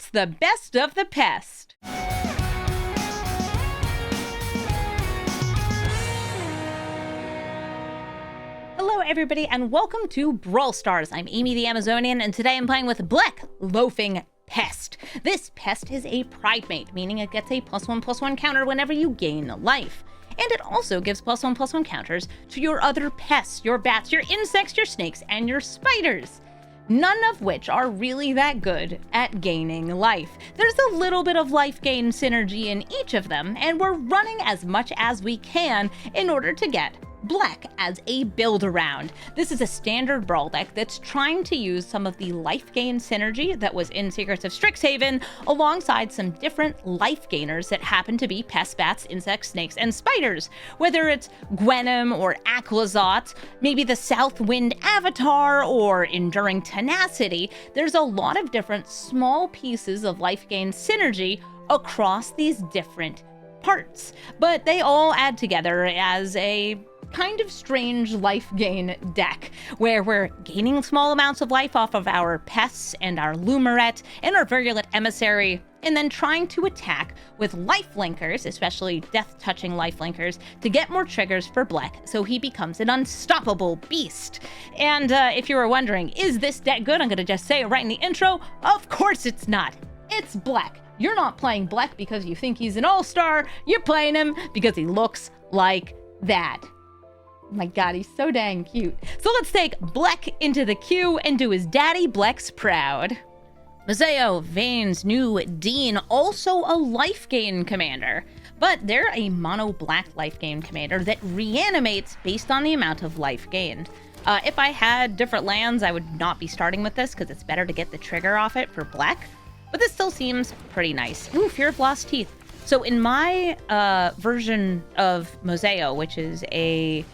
It's the best of the pest. Hello everybody and welcome to Brawl Stars. I'm Amy the Amazonian and today I'm playing with Blech, Loafing, Pest. This Pest is a pride mate, meaning it gets a +1/+1 counter whenever you gain life. And it also gives +1/+1 counters to your other pests, your bats, your insects, your snakes, and your spiders. None of which are really that good at gaining life. There's a little bit of life gain synergy in each of them, and we're running as much as we can in order to get Blech as a build around. This is a standard Brawl deck that's trying to use some of the life gain synergy that was in Secrets of Strixhaven alongside some different life gainers that happen to be pests, bats, insects, snakes, and spiders. Whether it's Gwenom or Aquazot, maybe the Southwind Avatar, or Enduring Tenacity, there's a lot of different small pieces of life gain synergy across these different parts, but they all add together as a kind of strange life gain deck where we're gaining small amounts of life off of our pests and our Lumerette and our Virulent Emissary, and then trying to attack with life linkers, especially death-touching life linkers, to get more triggers for Blech so he becomes an unstoppable beast. And if you were wondering, is this deck good? I'm gonna just say it right in the intro, of course it's not. It's Blech. You're not playing Blech because you think he's an all-star, you're playing him because he looks like that. My god, he's so dang cute. So let's take Blech into the queue and do his daddy Blech's proud. Moseo, Vane's new Dean, also a life gain commander, but they're a mono black life gain commander that reanimates based on the amount of life gained. If I had different lands, I would not be starting with this because it's better to get the trigger off it for Blech, but this still seems pretty nice. Ooh, Fear of Lost Teeth. So in my version of Moseo, which is a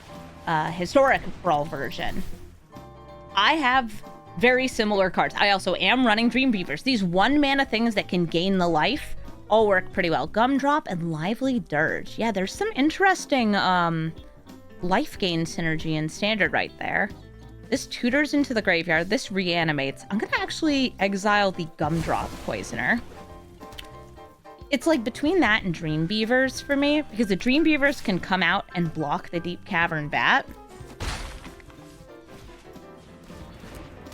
historic Brawl version, I have very similar cards. I also am running Dream Beavers. These 1-mana things that can gain the life all work pretty well. Gumdrop and Lively Dirge. Yeah, there's some interesting life gain synergy in Standard right there. This tutors into the graveyard. This reanimates. I'm gonna actually exile the Gumdrop Poisoner. It's like between that and Dream Beavers for me, because the Dream Beavers can come out and block the Deep Cavern Bat.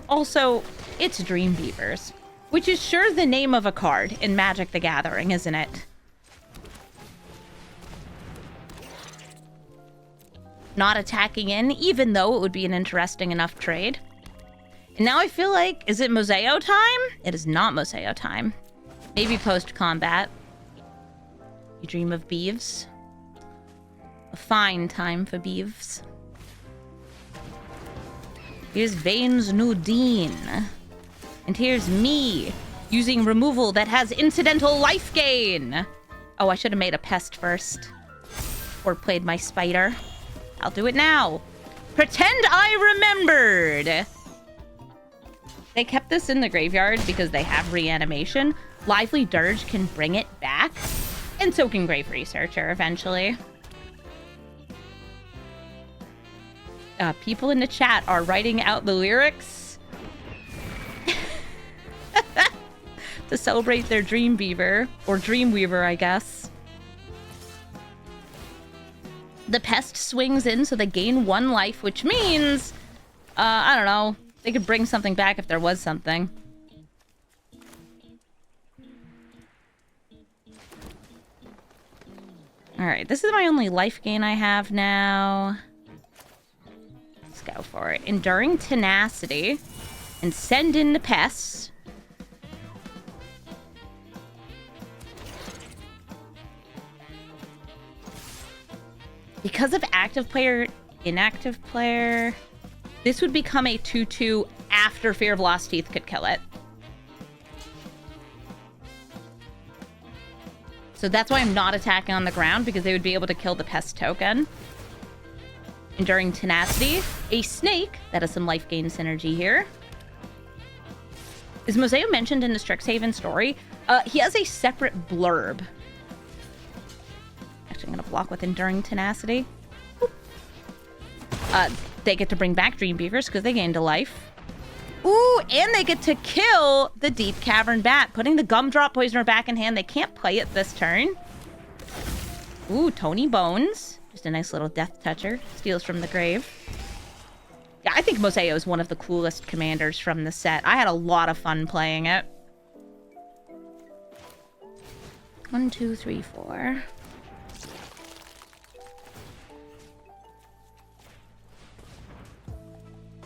Also, it's Dream Beavers, which is sure the name of a card in Magic the Gathering, isn't it? Not attacking in, even though it would be an interesting enough trade. And now I feel like, is it Moseo time? It is not Moseo time. Maybe post-combat. You dream of Beeves. A fine time for Beeves. Here's Vane's new Dean. And here's me, using removal that has incidental life gain. Oh, I should have made a pest first. Or played my spider. I'll do it now. Pretend I remembered! They kept this in the graveyard because they have reanimation. Lively Dirge can bring it back, and so can Grave Researcher eventually. People in the chat are writing out the lyrics to celebrate their Dream Beaver, or Dream Weaver, I guess. The Pest swings in, so they gain 1 life, which means, I don't know, they could bring something back if there was something. Alright, this is my only life gain I have now. Let's go for it. Enduring Tenacity. And send in the Pests. Because of active player, inactive player, this would become a 2/2 after Fear of Lost Teeth could kill it. So that's why I'm not attacking on the ground, because they would be able to kill the Pest token. Enduring Tenacity. A Snake. That has some life gain synergy here. Is Moseo mentioned in the Strixhaven story? He has a separate blurb. Actually, I'm going to block with Enduring Tenacity. They get to bring back Dream Beavers because they gained a life. Ooh, and they get to kill the Deep Cavern Bat, putting the Gumdrop Poisoner back in hand. They can't play it this turn. Ooh, Tony Bones. Just a nice little death toucher. Steals from the grave. Yeah, I think Moseo is one of the coolest commanders from the set. I had a lot of fun playing it. 1, 2, 3, 4.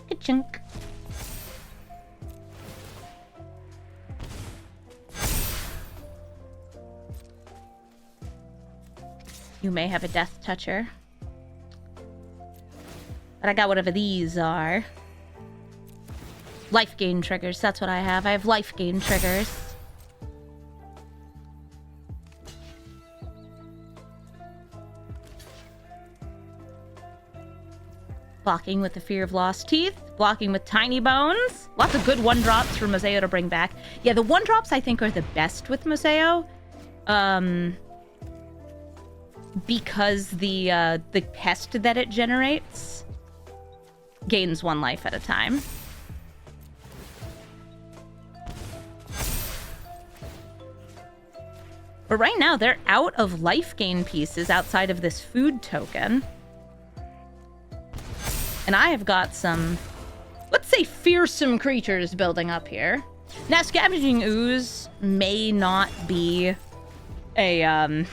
Ka-chunk. You may have a death toucher. But I got whatever these are. Life gain triggers, that's what I have. I have life gain triggers. Blocking with the Fear of Lost Teeth. Blocking with Tiny Bones. Lots of good 1-drops for Moseo to bring back. Yeah, the 1-drops I think are the best with Moseo. Because the pest that it generates gains 1 life at a time. But right now, they're out of life gain pieces outside of this food token. And I have got some, let's say, fearsome creatures building up here. Now, Scavenging Ooze may not be a,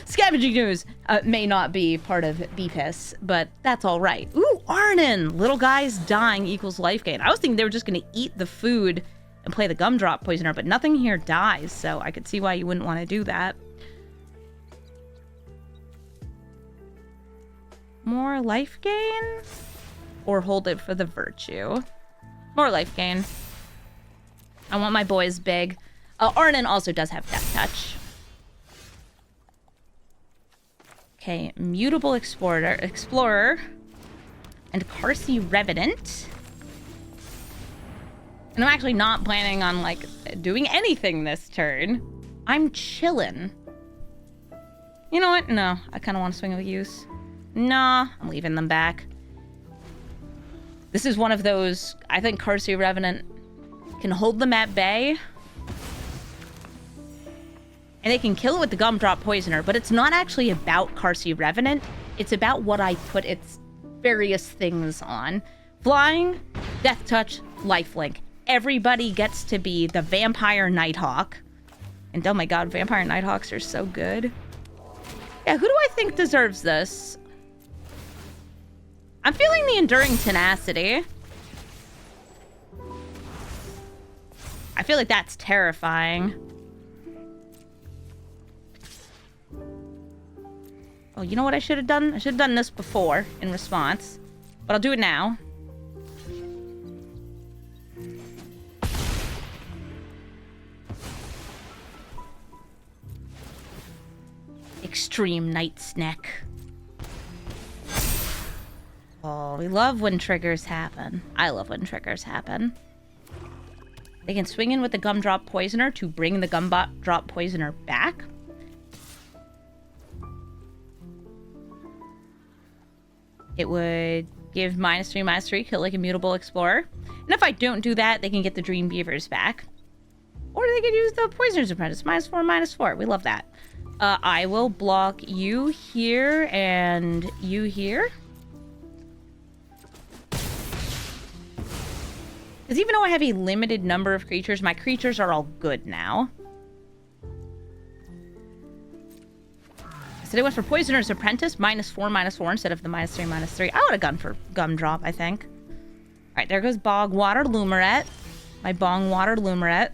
Scavenging Ooze may not be part of BPISS, but that's all right. Ooh, Arnon! Little guys dying equals life gain. I was thinking they were just going to eat the food and play the Gumdrop Poisoner, but nothing here dies, so I could see why you wouldn't want to do that. More life gain? Or hold it for the virtue? More life gain. I want my boys big. Arnon also does have Death Touch. Okay, Mutable Explorer. And Carsey Revenant. And I'm actually not planning on, like, doing anything this turn. I'm chillin'. You know what? No, I kind of want to swing with use. Nah, I'm leaving them back. This is one of those, I think Carsey Revenant can hold them at bay. And they can kill it with the Gumdrop Poisoner, but it's not actually about Carsey Revenant. It's about what I put its various things on. Flying, Death Touch, Lifelink. Everybody gets to be the Vampire Nighthawk. And oh my god, Vampire Nighthawks are so good. Yeah, who do I think deserves this? I'm feeling the Enduring Tenacity. I feel like that's terrifying. Oh, you know what I should have done? I should have done this before in response. But I'll do it now. Extreme Night Snack. Oh, we love when triggers happen. I love when triggers happen. They can swing in with the Gumdrop Poisoner to bring the Gumdrop Poisoner back. It would give -3/-3, kill like a Mutable Explorer. And if I don't do that, they can get the Dream Beavers back. Or they could use the Poisoner's Apprentice, -4/-4. We love that. I will block you here and you here. Because even though I have a limited number of creatures, my creatures are all good now. So they went for Poisoner's Apprentice, -4/-4 instead of the -3/-3. I would have gone for Gumdrop, I think. Alright, there goes Bogwater Lumerette. My Bongwater Lumerette.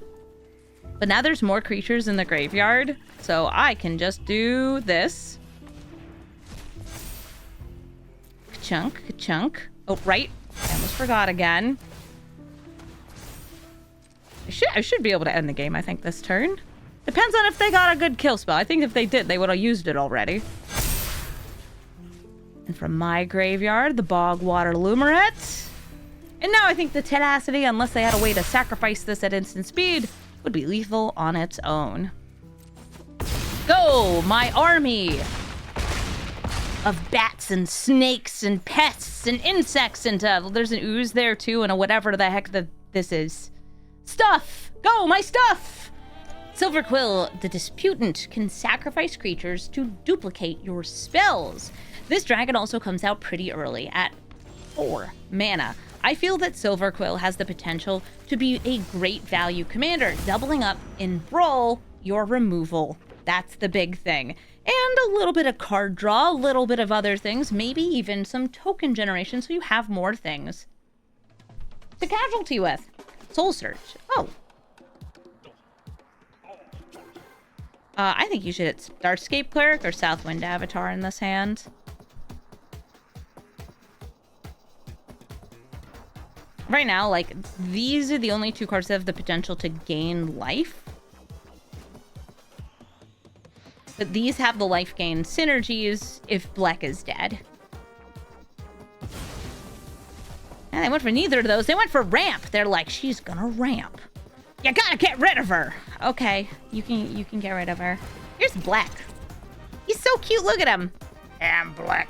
But now there's more creatures in the graveyard, so I can just do this. Ka-chunk, ka-chunk. Oh, right. I almost forgot again. I should be able to end the game, I think, this turn. Depends on if they got a good kill spell. I think if they did, they would have used it already. And from my graveyard, the Bogwater Lumerette. And now I think the Tenacity, unless they had a way to sacrifice this at instant speed, would be lethal on its own. Go, my army! of bats and snakes and pests and insects and there's an ooze there too and a whatever the heck this is. Stuff! Go, my stuff! Silver Quill, the Disputant, can sacrifice creatures to duplicate your spells. This dragon also comes out pretty early at 4 mana. I feel that Silver Quill has the potential to be a great value commander, doubling up in Brawl your removal. That's the big thing. And a little bit of card draw, a little bit of other things, maybe even some token generation so you have more things to casualty with. Soul Search. Oh. I think you should hit Starscape Cleric or Southwind Avatar in this hand. Right now, like, these are the only 2 cards that have the potential to gain life. But these have the life gain synergies if Blech is dead. And they went for neither of those. They went for ramp. They're like, she's gonna ramp. You gotta get rid of her. Okay, you can get rid of her. Here's Blech. He's so cute. Look at him. I'm Blech.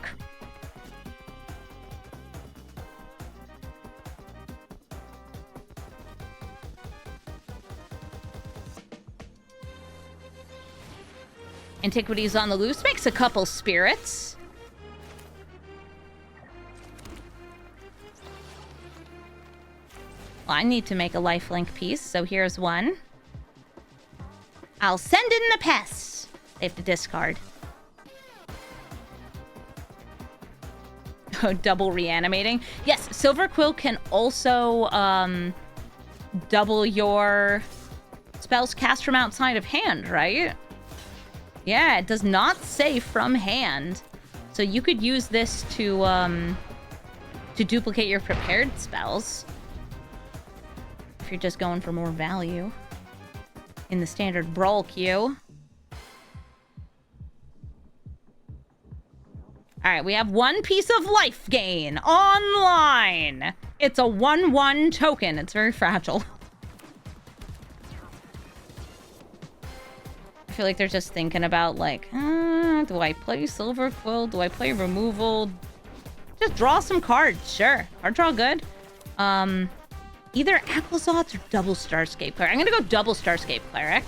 Antiquities on the loose makes a couple spirits. Well, I need to make a lifelink piece, so here's one. I'll send in the Pests. They have to discard. Oh, double reanimating. Yes, Silver Quill can also double your spells cast from outside of hand, right? Yeah, it does not say from hand. So you could use this to duplicate your prepared spells. If you're just going for more value in the standard Brawl queue. Alright, we have 1 piece of life gain online. It's a 1/1 token. It's very fragile. I feel like they're just thinking about, like, do I play Silver Quill? Do I play removal? Just draw some cards, sure. Card draw good. Either Aquazots or double Starscape Cleric. I'm gonna go double Starscape Cleric.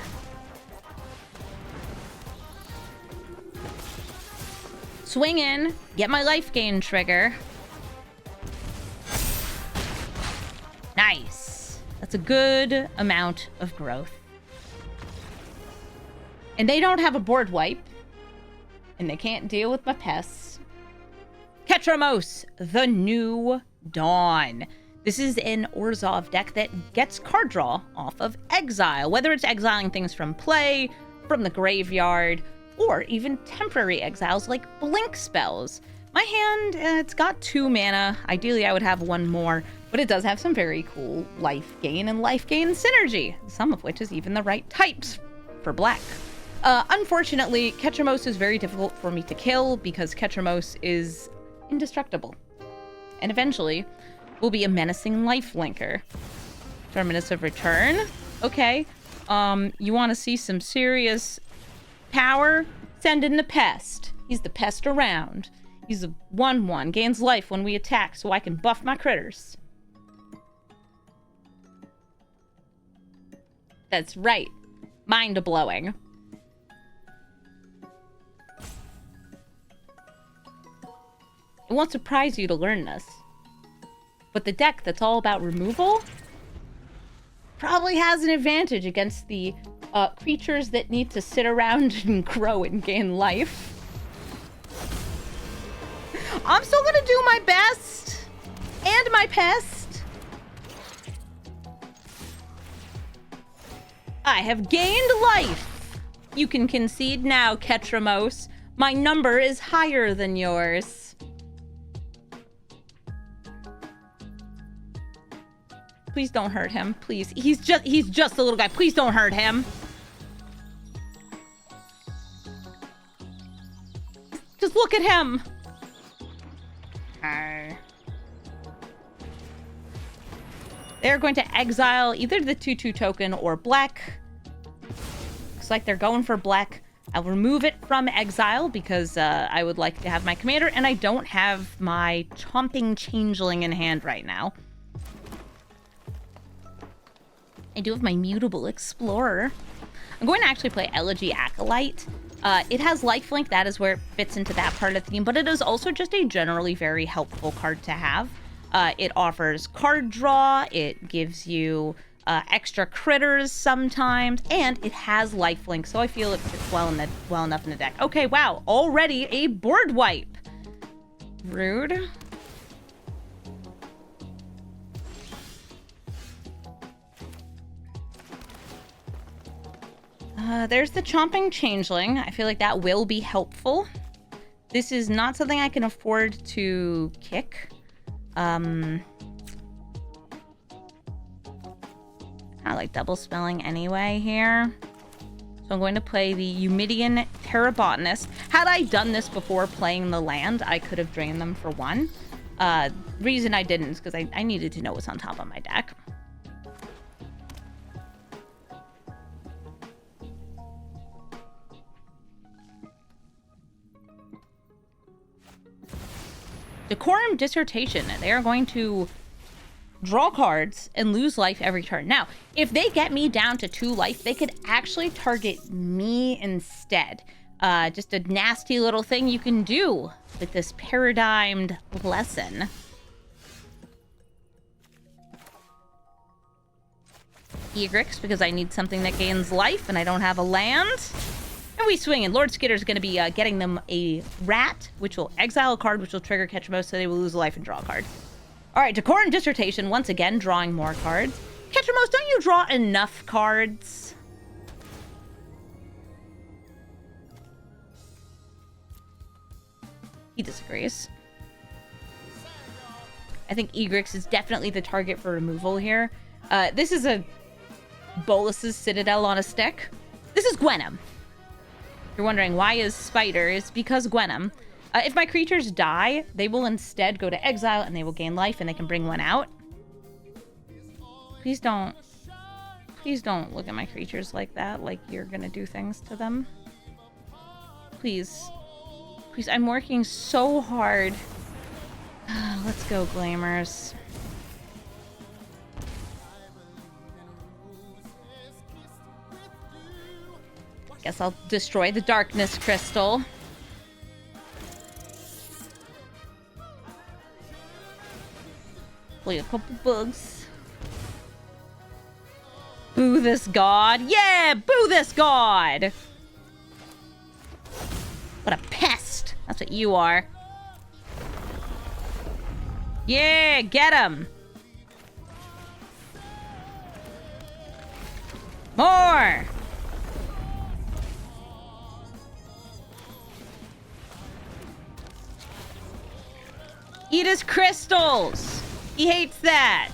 Swing in, get my life gain trigger. Nice. That's a good amount of growth. And they don't have a board wipe. And they can't deal with my pests. Ketramos, the New Dawn. This is an Orzhov deck that gets card draw off of exile. Whether it's exiling things from play, from the graveyard, or even temporary exiles like blink spells. My hand, it's got 2 mana. Ideally, I would have 1 more. But it does have some very cool life gain and life gain synergy. Some of which is even the right types for Blech. Unfortunately, Ketramos is very difficult for me to kill because Ketramos is indestructible. And eventually, will be a menacing life linker. Terminus of Return. Okay. You want to see some serious power? Send in the Pest. He's the Pest around. He's a 1/1. Gains life when we attack so I can buff my critters. That's right. Mind-blowing. It won't surprise you to learn this. But the deck that's all about removal probably has an advantage against the creatures that need to sit around and grow and gain life. I'm still gonna do my best and my pest. I have gained life. You can concede now, Ketramos. My number is higher than yours. Please don't hurt him, please. He's just a little guy. Please don't hurt him. Just look at him. They're going to exile either the 2/2 token or Blech. Looks like they're going for Blech. I'll remove it from exile because I would like to have my commander, and I don't have my Chomping Changeling in hand right now. I do have my Mutable Explorer. I'm going to actually play Elegy Acolyte. It has lifelink, that is where it fits into that part of the theme, but it is also just a generally very helpful card to have. It offers card draw, it gives you extra critters sometimes, and it has lifelink, so I feel it fits well enough in the deck. Okay, wow, already a board wipe. Rude. There's the Chomping Changeling. I feel like that will be helpful. This is not something I can afford to kick. I like double spelling anyway here. So I'm going to play the Eumidian Terrabotanist. Had I done this before playing the land, I could have drained them for one. Reason I didn't is because I needed to know what's on top of my deck. Decorum Dissertation. They are going to draw cards and lose life every turn. Now, if they get me down to 2 life, they could actually target me instead. Just a nasty little thing you can do with this paradigmed lesson. Egrix, because I need something that gains life and I don't have a land. And we swing, and Lord Skitter's going to be getting them a rat, which will exile a card, which will trigger Catch Most, so they will lose a life and draw a card. All right, Decorum Dissertation, once again, drawing more cards. Catch Most, don't you draw enough cards? He disagrees. I think Egrix is definitely the target for removal here. This is a Bolus's Citadel on a stick. This is Gwenom. You're wondering why is Spider? It's because Gwenom. If my creatures die, they will instead go to exile and they will gain life and they can bring one out. Please don't look at my creatures like that, like you're gonna do things to them. Please, I'm working so hard. Let's go, Glamours. Guess I'll destroy the Darkness Crystal. Play a couple bugs. Boo this god. Yeah, boo this god. What a pest. That's what you are. Yeah, get him. More. Eat his crystals. He hates that.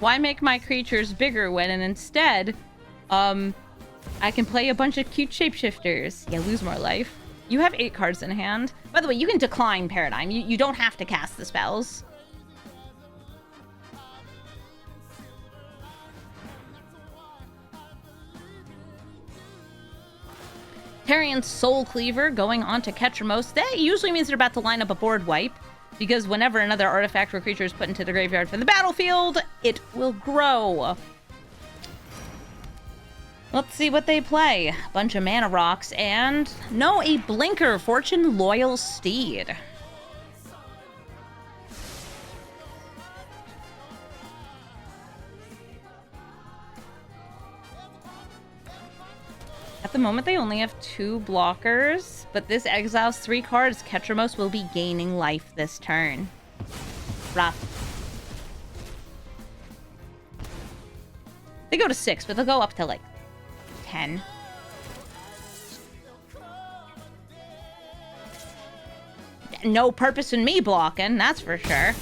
Why make my creatures bigger when instead, I can play a bunch of cute shapeshifters. Yeah, lose more life. You have 8 cards in hand. By the way, you can decline Paradigm. You don't have to cast the spells. Tarian's Soul Cleaver going on to Ketramos. That usually means they're about to line up a board wipe, because whenever another artifact or creature is put into the graveyard from the battlefield, it will grow. Let's see what they play. A bunch of mana rocks and... no, a Blinker, Fortune Loyal Steed. At the moment, they only have 2 blockers, but this exiles 3 cards. Ketramos will be gaining life this turn. Rough. They go to 6, but they'll go up to, like, 10. No purpose in me blocking, that's for sure.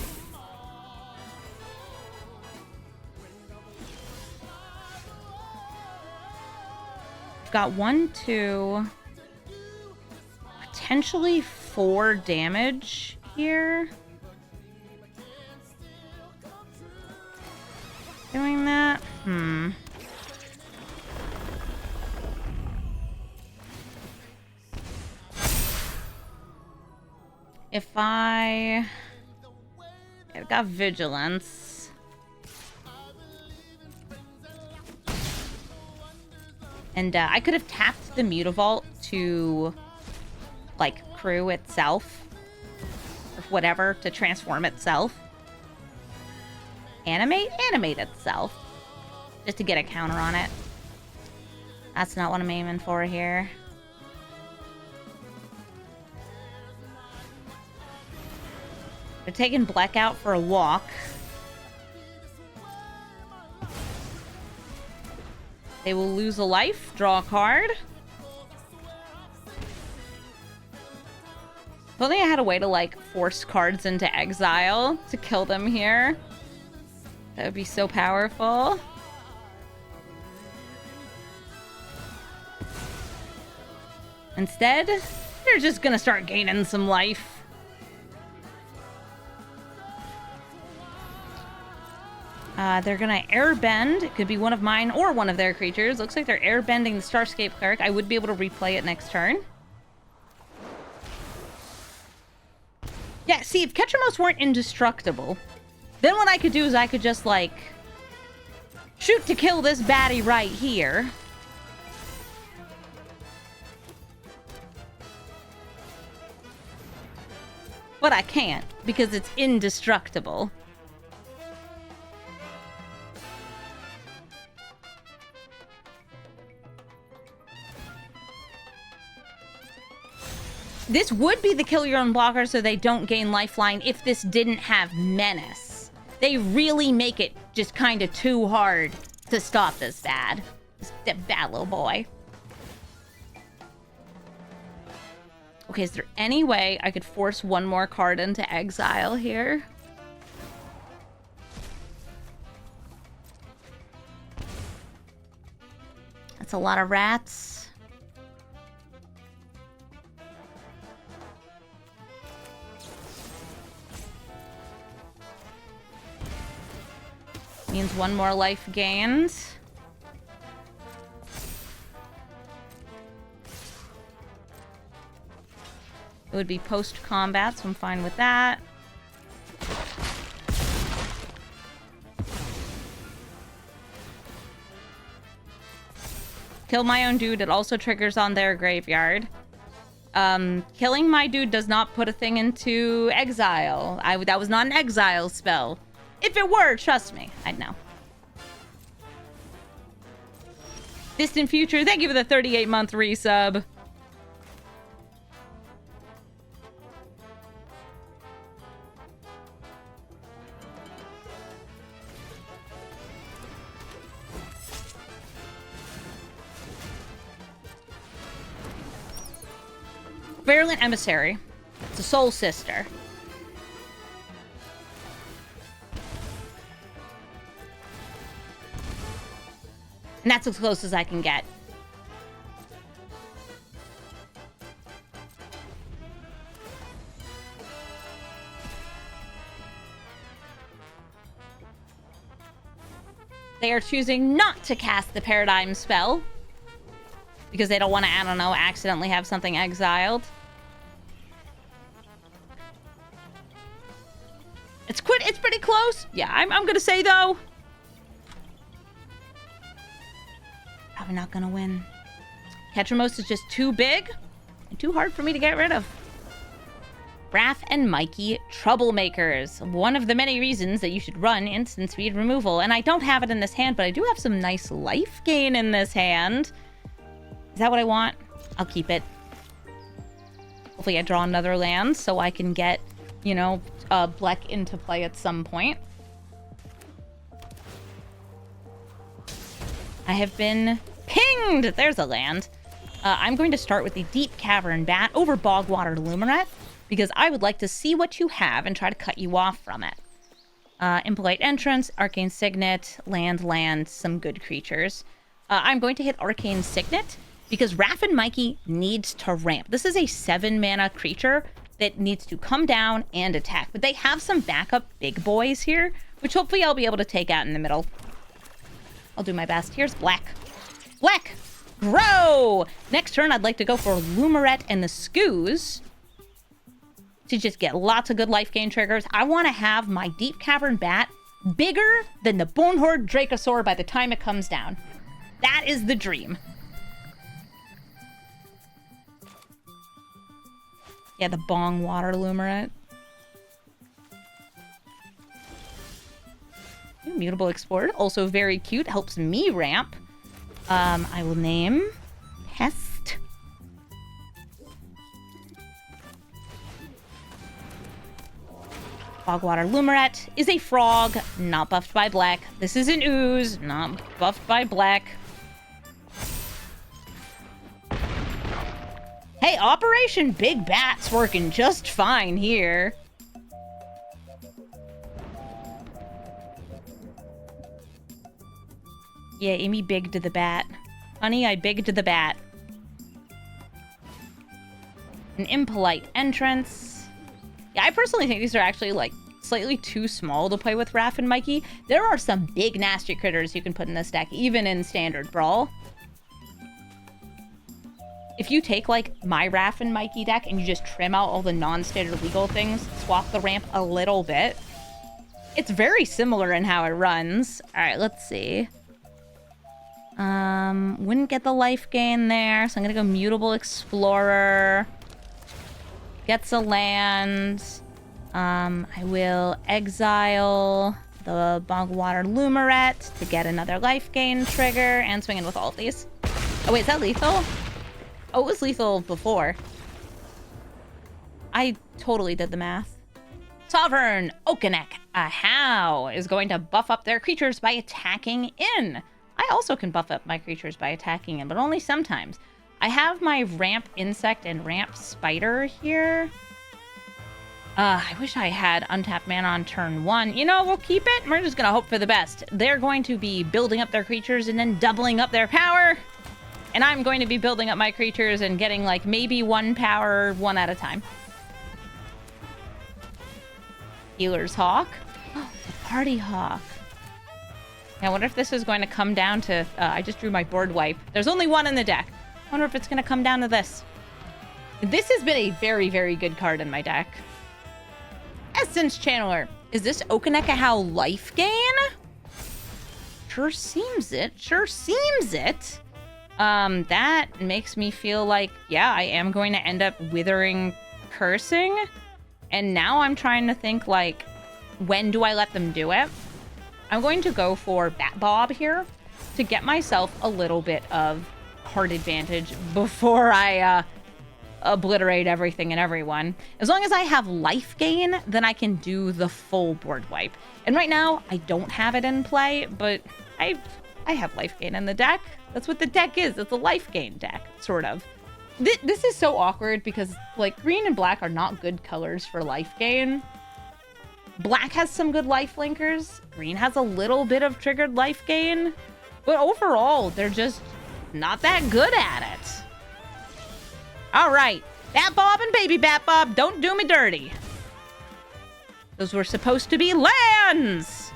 Got 1, 2, potentially 4 damage here. Doing that? If I... I've got Vigilance. And I could have tapped the Mutavault to, like, crew itself. Or whatever, to transform itself. Animate itself. Just to get a counter on it. That's not what I'm aiming for here. They're taking Blech out for a walk. They will lose a life, draw a card. If only I had a way to, like, force cards into exile to kill them here. That would be so powerful. Instead, they're just gonna start gaining some life. They're gonna airbend. It could be one of mine or one of their creatures. Looks like they're airbending the Starscape Cleric. I would be able to replay it next turn. Yeah, see, if Ketramos weren't indestructible, then what I could do is I could just, like, shoot to kill this baddie right here. But I can't, because it's indestructible. This would be the kill your own blocker so they don't gain lifeline if this didn't have Menace. They really make it just kind of too hard to stop this bad little boy. Okay, is there any way I could force one more card into exile here? That's a lot of rats. Means one more life gained. It would be post-combat, so I'm fine with that. Kill my own dude. It also triggers on their graveyard. Killing my dude does not put a thing into exile. That was not an exile spell. If it were, trust me, I'd know. Distant future, thank you for the 38-month resub. Virulent Emissary. It's a soul sister. And that's as close as I can get. They are choosing not to cast the Paradigm spell. Because they don't want to, I don't know, accidentally have something exiled. It's pretty close. Yeah, I'm gonna say, though. Probably not gonna win. Ketramos is just too big and too hard for me to get rid of. Wrath and Mikey, troublemakers. One of the many reasons that you should run instant speed removal. And I don't have it in this hand, but I do have some nice life gain in this hand. Is that what I want? I'll keep it. Hopefully I draw another land so I can get, you know, Blech into play at some point. I have been pinged! There's a land. I'm going to start with the Deep Cavern Bat over Bogwater Lumineth, because I would like to see what you have and try to cut you off from it. Impolite Entrance, Arcane Signet, land, some good creatures. I'm going to hit Arcane Signet, because Wrath and Mikey needs to ramp. This is a 7-mana creature that needs to come down and attack. But they have some backup big boys here, which hopefully I'll be able to take out in the middle. I'll do my best. Here's Blech. Blech! Grow! Next turn, I'd like to go for Lumerette and the Skoos. to just get lots of good life gain triggers. I want to have my Deep Cavern Bat bigger than the Bonehorde Dracosaur by the time it comes down. That is the dream. Yeah, the Bong Water Lumerette. Mutable Explorer, also very cute, helps me ramp. I will name Pest. Bogwater Lumerette is a frog, not buffed by Blech. This is an ooze, not buffed by Blech. Hey, Operation Big Bat's working just fine here. Yeah, Amy bigged the bat. Honey, I bigged the bat. An impolite entrance. Yeah, I personally think these are actually, like, slightly too small to play with Raph and Mikey. There are some big, nasty critters you can put in this deck, even in standard Brawl. If you take, like, my Raph and Mikey deck and you just trim out all the non-standard legal things, swap the ramp a little bit, it's very similar in how it runs. All right, let's see. Wouldn't get the life gain there, so I'm gonna go Mutable Explorer. Gets a land. I will exile the Bogwater Lumerette to get another life gain trigger and swing in with all of these. Oh wait, is that lethal? Oh, it was lethal before. I totally did the math. Sovereign Okenek Ahow is going to buff up their creatures by attacking in. I also can buff up my creatures by attacking in, but only sometimes. I have my Ramp Insect and Ramp Spider here. I wish I had untapped mana on turn 1. You know, we'll keep it. We're just going to hope for the best. They're going to be building up their creatures and then doubling up their power. And I'm going to be building up my creatures and getting, like, maybe 1 power, 1 at a time. Healer's Hawk. Oh, the Party Hawk. I wonder if this is going to come down to... I just drew my board wipe. There's only 1 in the deck. I wonder if it's going to come down to this. This has been a very, very good card in my deck. Essence Channeler. Is this Okanekahow life gain? Sure seems it. Sure seems it. That makes me feel like, yeah, I am going to end up withering cursing. And now I'm trying to think, like, when do I let them do it? I'm going to go for Bat Bob here to get myself a little bit of card advantage before I obliterate everything and everyone. As long as I have life gain, then I can do the full board wipe. And right now, I don't have it in play, but I have life gain in the deck. That's what the deck is. It's a life gain deck, sort of. This is so awkward because, like, green and black are not good colors for life gain. Black has some good life linkers. Green has a little bit of triggered life gain. But overall, they're just not that good at it. All right. Bat Bob and Baby Bat Bob, don't do me dirty. Those were supposed to be lands.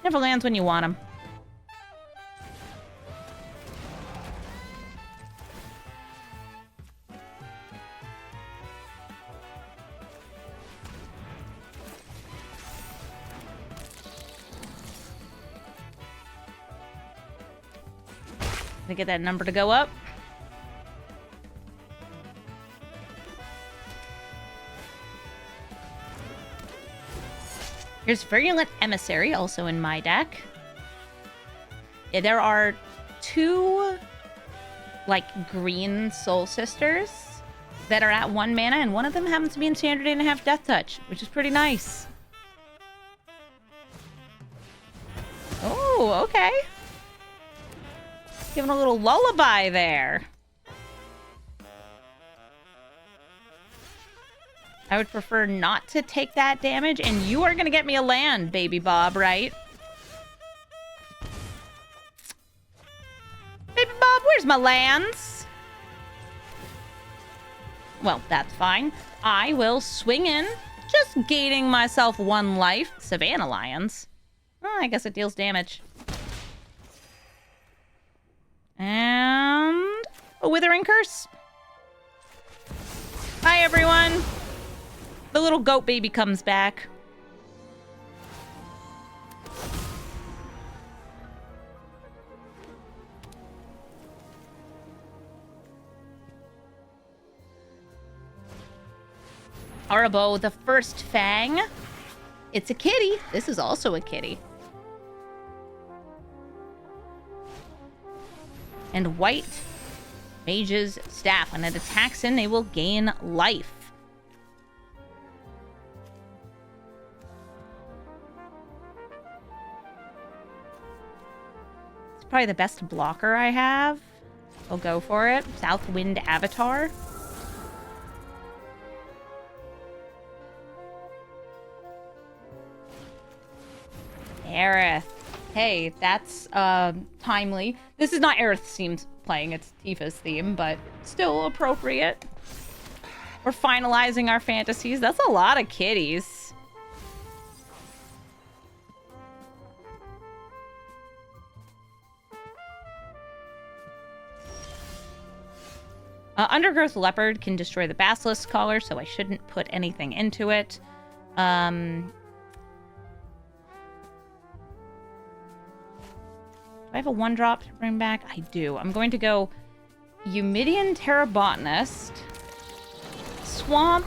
Never lands when you want them. To get that number to go up. Here's Virulent Emissary, also in my deck. Yeah, there are 2, like, green Soul Sisters that are at 1 mana, and one of them happens to be in Standard and have Death Touch, which is pretty nice. Oh, okay. Giving a little lullaby there. I would prefer not to take that damage, and you are going to get me a land, Baby Bob, right? Baby Bob, where's my lands? Well, that's fine. I will swing in, just gaining myself 1 life. Savannah Lions. Oh, I guess it deals damage. And a Withering Curse. Hi, everyone. The little goat baby comes back. Arabo, the first Fang. It's a kitty. This is also a kitty. And white Mage's Staff. When it attacks in, they will gain life. It's probably the best blocker I have. I'll go for it. Southwind Avatar. Aerith. Hey, that's timely. This is not Aerith's theme playing, it's Tifa's theme, but still appropriate. We're finalizing our fantasies. That's a lot of kitties. Undergrowth Leopard can destroy the Basilisk Collar, so I shouldn't put anything into it. Do I have a 1-drop to bring back? I do. I'm going to go Eumidian Terrabotanist. Swamp.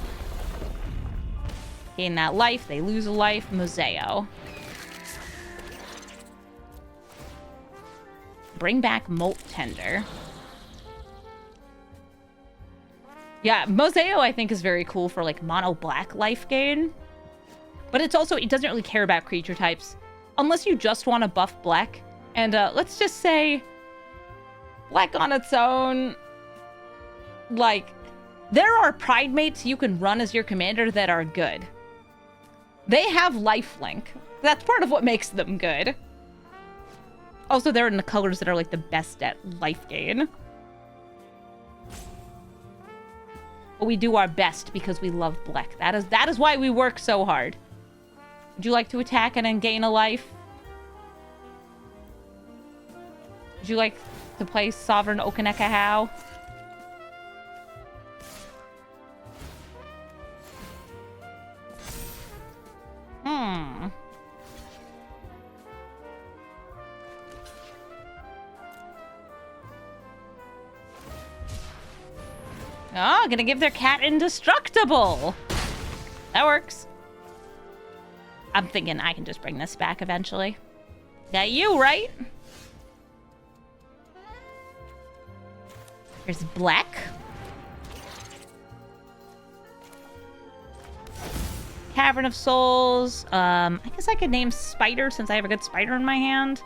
Gain that life. They lose a life. Moseo. Bring back Molt Tender. Yeah, Moseo I think is very cool for like mono black life gain. But it's also, it doesn't really care about creature types. Unless you just want to buff Blech. And let's just say, Blech on its own, like, there are Pride Mates you can run as your commander that are good. They have lifelink. That's part of what makes them good. Also, they're in the colors that are, like, the best at life gain. But we do our best because we love Blech. That is why we work so hard. Would you like to attack and then gain a life? Would you like to play Sovereign Okaneka How? Oh, gonna give their cat indestructible. That works. I'm thinking I can just bring this back eventually. That you, right? Here's Blech. Cavern of Souls. I guess I could name Spider since I have a good spider in my hand.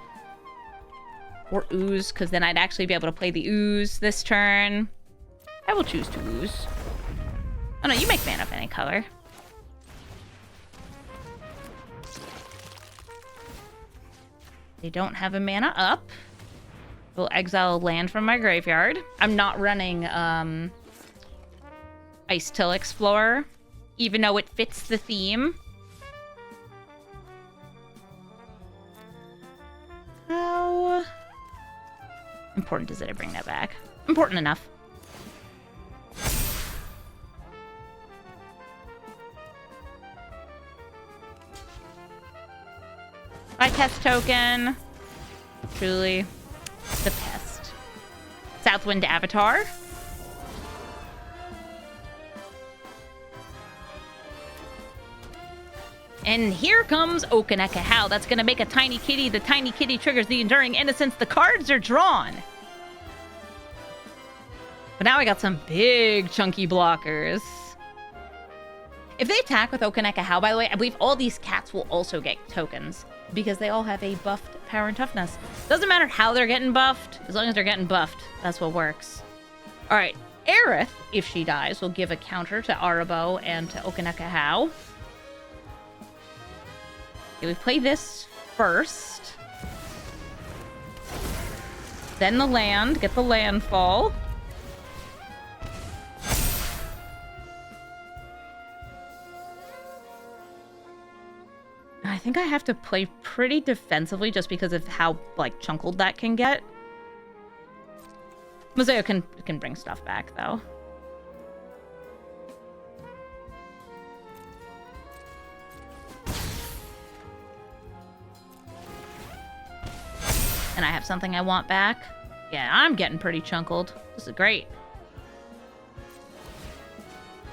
Or Ooze, because then I'd actually be able to play the Ooze this turn. I will choose to Ooze. Oh no, you make mana of any color. They don't have a mana up. We'll exile a land from my graveyard. I'm not running Ice Till Explorer, even though it fits the theme. How important is it I bring that back? Important enough. My Pest token. Truly. The Pest. Southwind Avatar. And here comes Okaneka How. That's going to make a tiny kitty. The tiny kitty triggers the Enduring Innocence. The cards are drawn. But now I got some big chunky blockers. If they attack with Okaneka How, by the way, I believe all these cats will also get tokens. Because they all have a buffed power and toughness. Doesn't matter how they're getting buffed. As long as they're getting buffed, that's what works. Alright, Aerith, if she dies, will give a counter to Arabo and to Okaneka How. Okay, we play this first. Then the land. Get the landfall. I think I have to play pretty defensively just because of how, like, chunkled that can get. Mosaic can bring stuff back, though. And I have something I want back. Yeah, I'm getting pretty chunkled. This is great.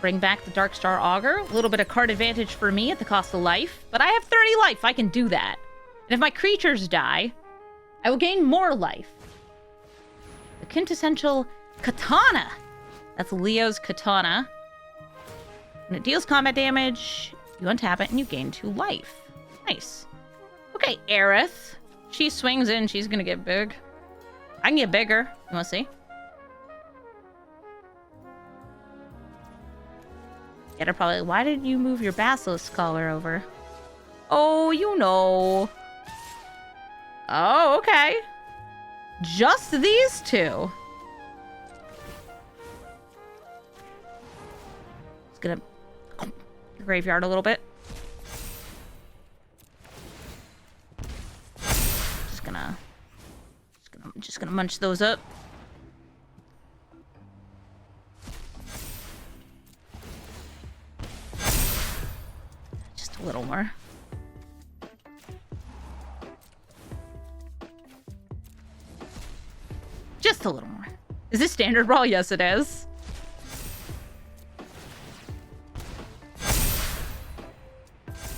Bring back the Darkstar Augur. A little bit of card advantage for me at the cost of life. But I have 30 life. I can do that. And if my creatures die, I will gain more life. The quintessential Katana. That's Leo's Katana. When it deals combat damage, you untap it and you gain 2 life. Nice. Okay, Aerith. She swings in. She's gonna get big. I can get bigger. You wanna see? Get her probably. Why did you move your Basilisk collar over? Oh, you know. Oh, okay. Just these two. Just gonna graveyard a little bit. Just gonna munch those up. Just a little more. Just a little more. Is this standard Brawl? Yes, it is.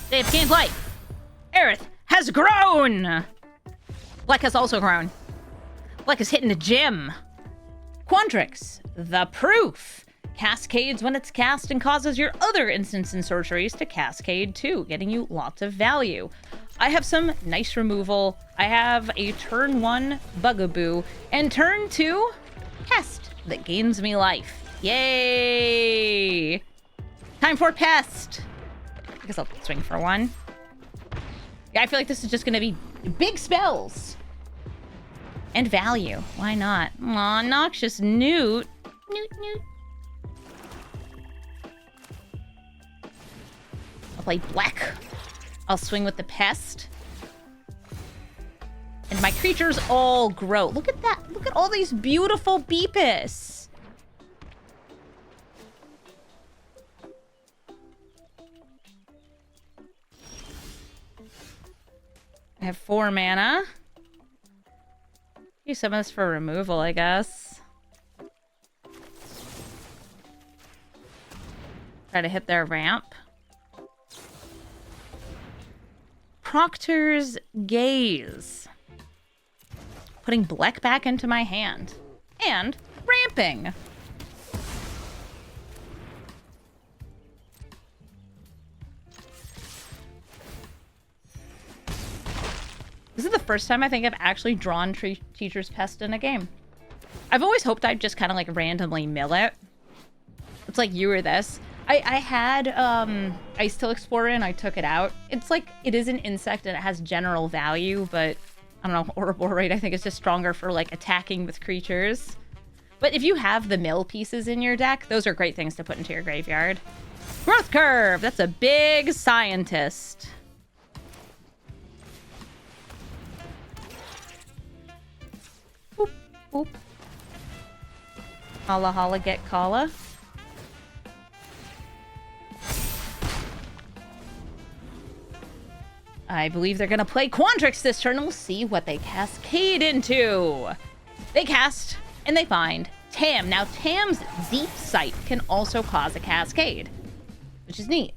They have gained life. Aerith has grown. Blech has also grown. Blech is hitting the gym. Quandrix, the proof. Cascades when it's cast and causes your other instants and sorceries to cascade too, getting you lots of value. I have some nice removal. I have a turn 1 Bugaboo and turn 2 Pest that gains me life. Yay! Time for Pest. I guess I'll swing for 1. Yeah, I feel like this is just gonna be big spells. And value. Why not? Aw, Noxious Newt. Newt, Newt. I'll play Blech. I'll swing with the Pest. And my creatures all grow. Look at that. Look at all these beautiful BPISS. I have 4 mana. Use some of this for removal, I guess. Try to hit their ramp. Proctor's Gaze. Putting Blech back into my hand. And ramping. This is the first time I think I've actually drawn Teacher's Pest in a game. I've always hoped I'd just kind of like randomly mill it. It's like you or this. I had Ice Till Explorer and I took it out. It's like, it is an insect and it has general value, but I don't know, Ouroboros, I think it's just stronger for like attacking with creatures. But if you have the mill pieces in your deck, those are great things to put into your graveyard. Growth Curve, that's a big scientist. Boop, boop. Holla holla get Kala. I believe they're gonna play Quandrix this turn and we'll see what they cascade into. They cast and they find Tam. Now Tam's Deep Sight can also cause a cascade, which is neat.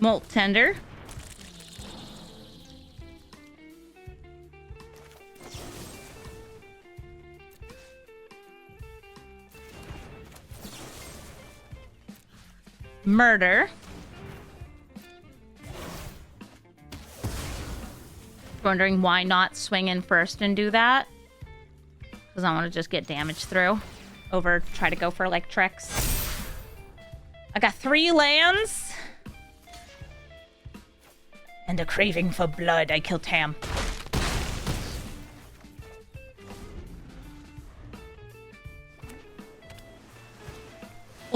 Molt Tender. Murder. Wondering why not swing in first and do that? Because I want to just get damage through over try to go for like tricks. I got 3 lands. And a craving for blood. I kill Tam.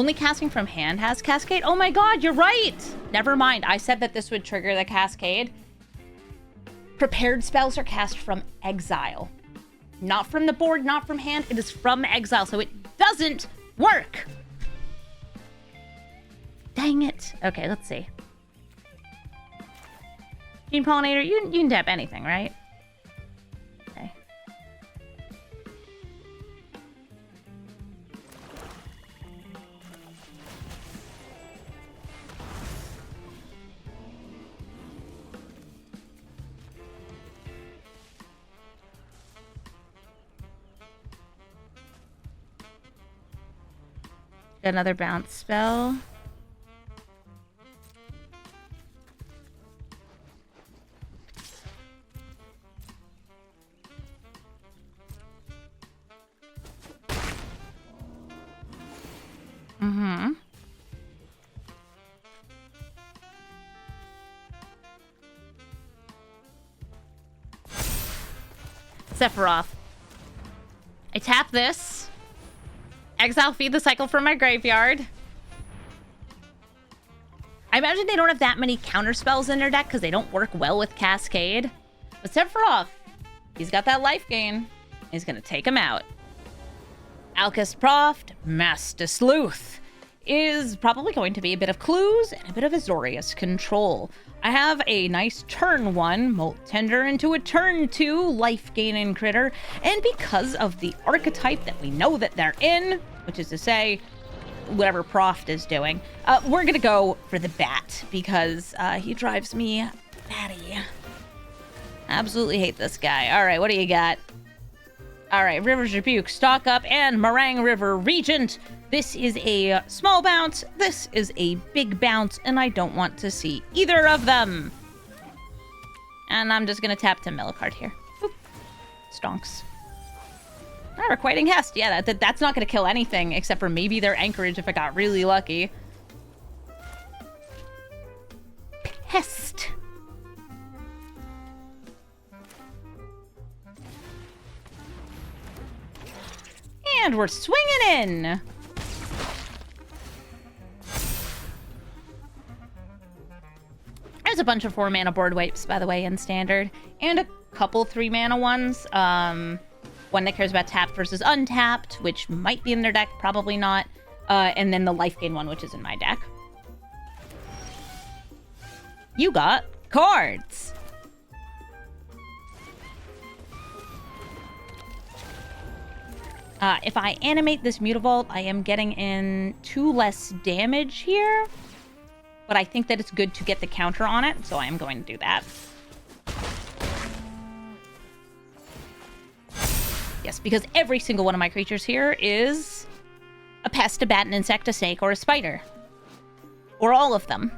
Only casting from hand has Cascade? Oh my god, you're right! Never mind, I said that this would trigger the Cascade. Prepared spells are cast from exile. Not from the board, not from hand, it is from exile, so it doesn't work! Dang it. Okay, let's see. Gene Pollinator, you can tap anything, right? Okay. Another bounce spell. Mm-hmm. Sephiroth. I tap this. Exile feed the cycle from my graveyard. I imagine they don't have that many counter spells in their deck because they don't work well with Cascade. But Sephiroth, he's got that life gain. He's gonna take him out. Alkist Proft, Master Sleuth, is probably going to be a bit of clues and a bit of Azorius control. I have a nice turn 1 Molt Tender into a turn 2 life gaining critter, and because of the archetype that we know that they're in, which is to say, whatever Proft is doing, we're gonna go for the bat because he drives me batty. Absolutely hate this guy. All right, what do you got? All right, River's Rebuke, Stock Up, and Meringue River Regent. This is a small bounce, this is a big bounce, and I don't want to see either of them. And I'm just gonna tap to mill a card here. Boop. Stonks. Ah, Requiting Hest. Yeah, that's not gonna kill anything, except for maybe their Anchorage if I got really lucky. Pest. And we're swinging in. There's a bunch of 4-mana board wipes, by the way, in Standard. And a couple 3-mana ones. One that cares about tapped versus untapped, which might be in their deck, probably not. And then the life gain one, which is in my deck. You got cards. If I animate this Mutavault, I am getting in 2 less damage here. But I think that it's good to get the counter on it, so I am going to do that. Yes, because every single one of my creatures here is a pest, a bat, an insect, a snake, or a spider. Or all of them.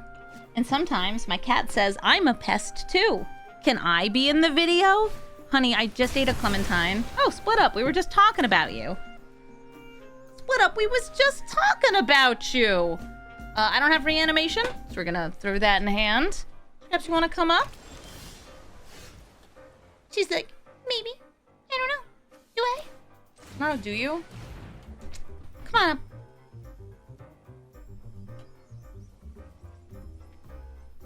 And sometimes my cat says, I'm a pest too. Can I be in the video? Honey, I just ate a clementine. Oh, Split Up, we were just talking about you. Split Up, we was just talking about you. I don't have reanimation, so we're gonna throw that in hand. Perhaps you wanna come up? She's like, maybe. I don't know. Do I? I don't know, do you? Come on up.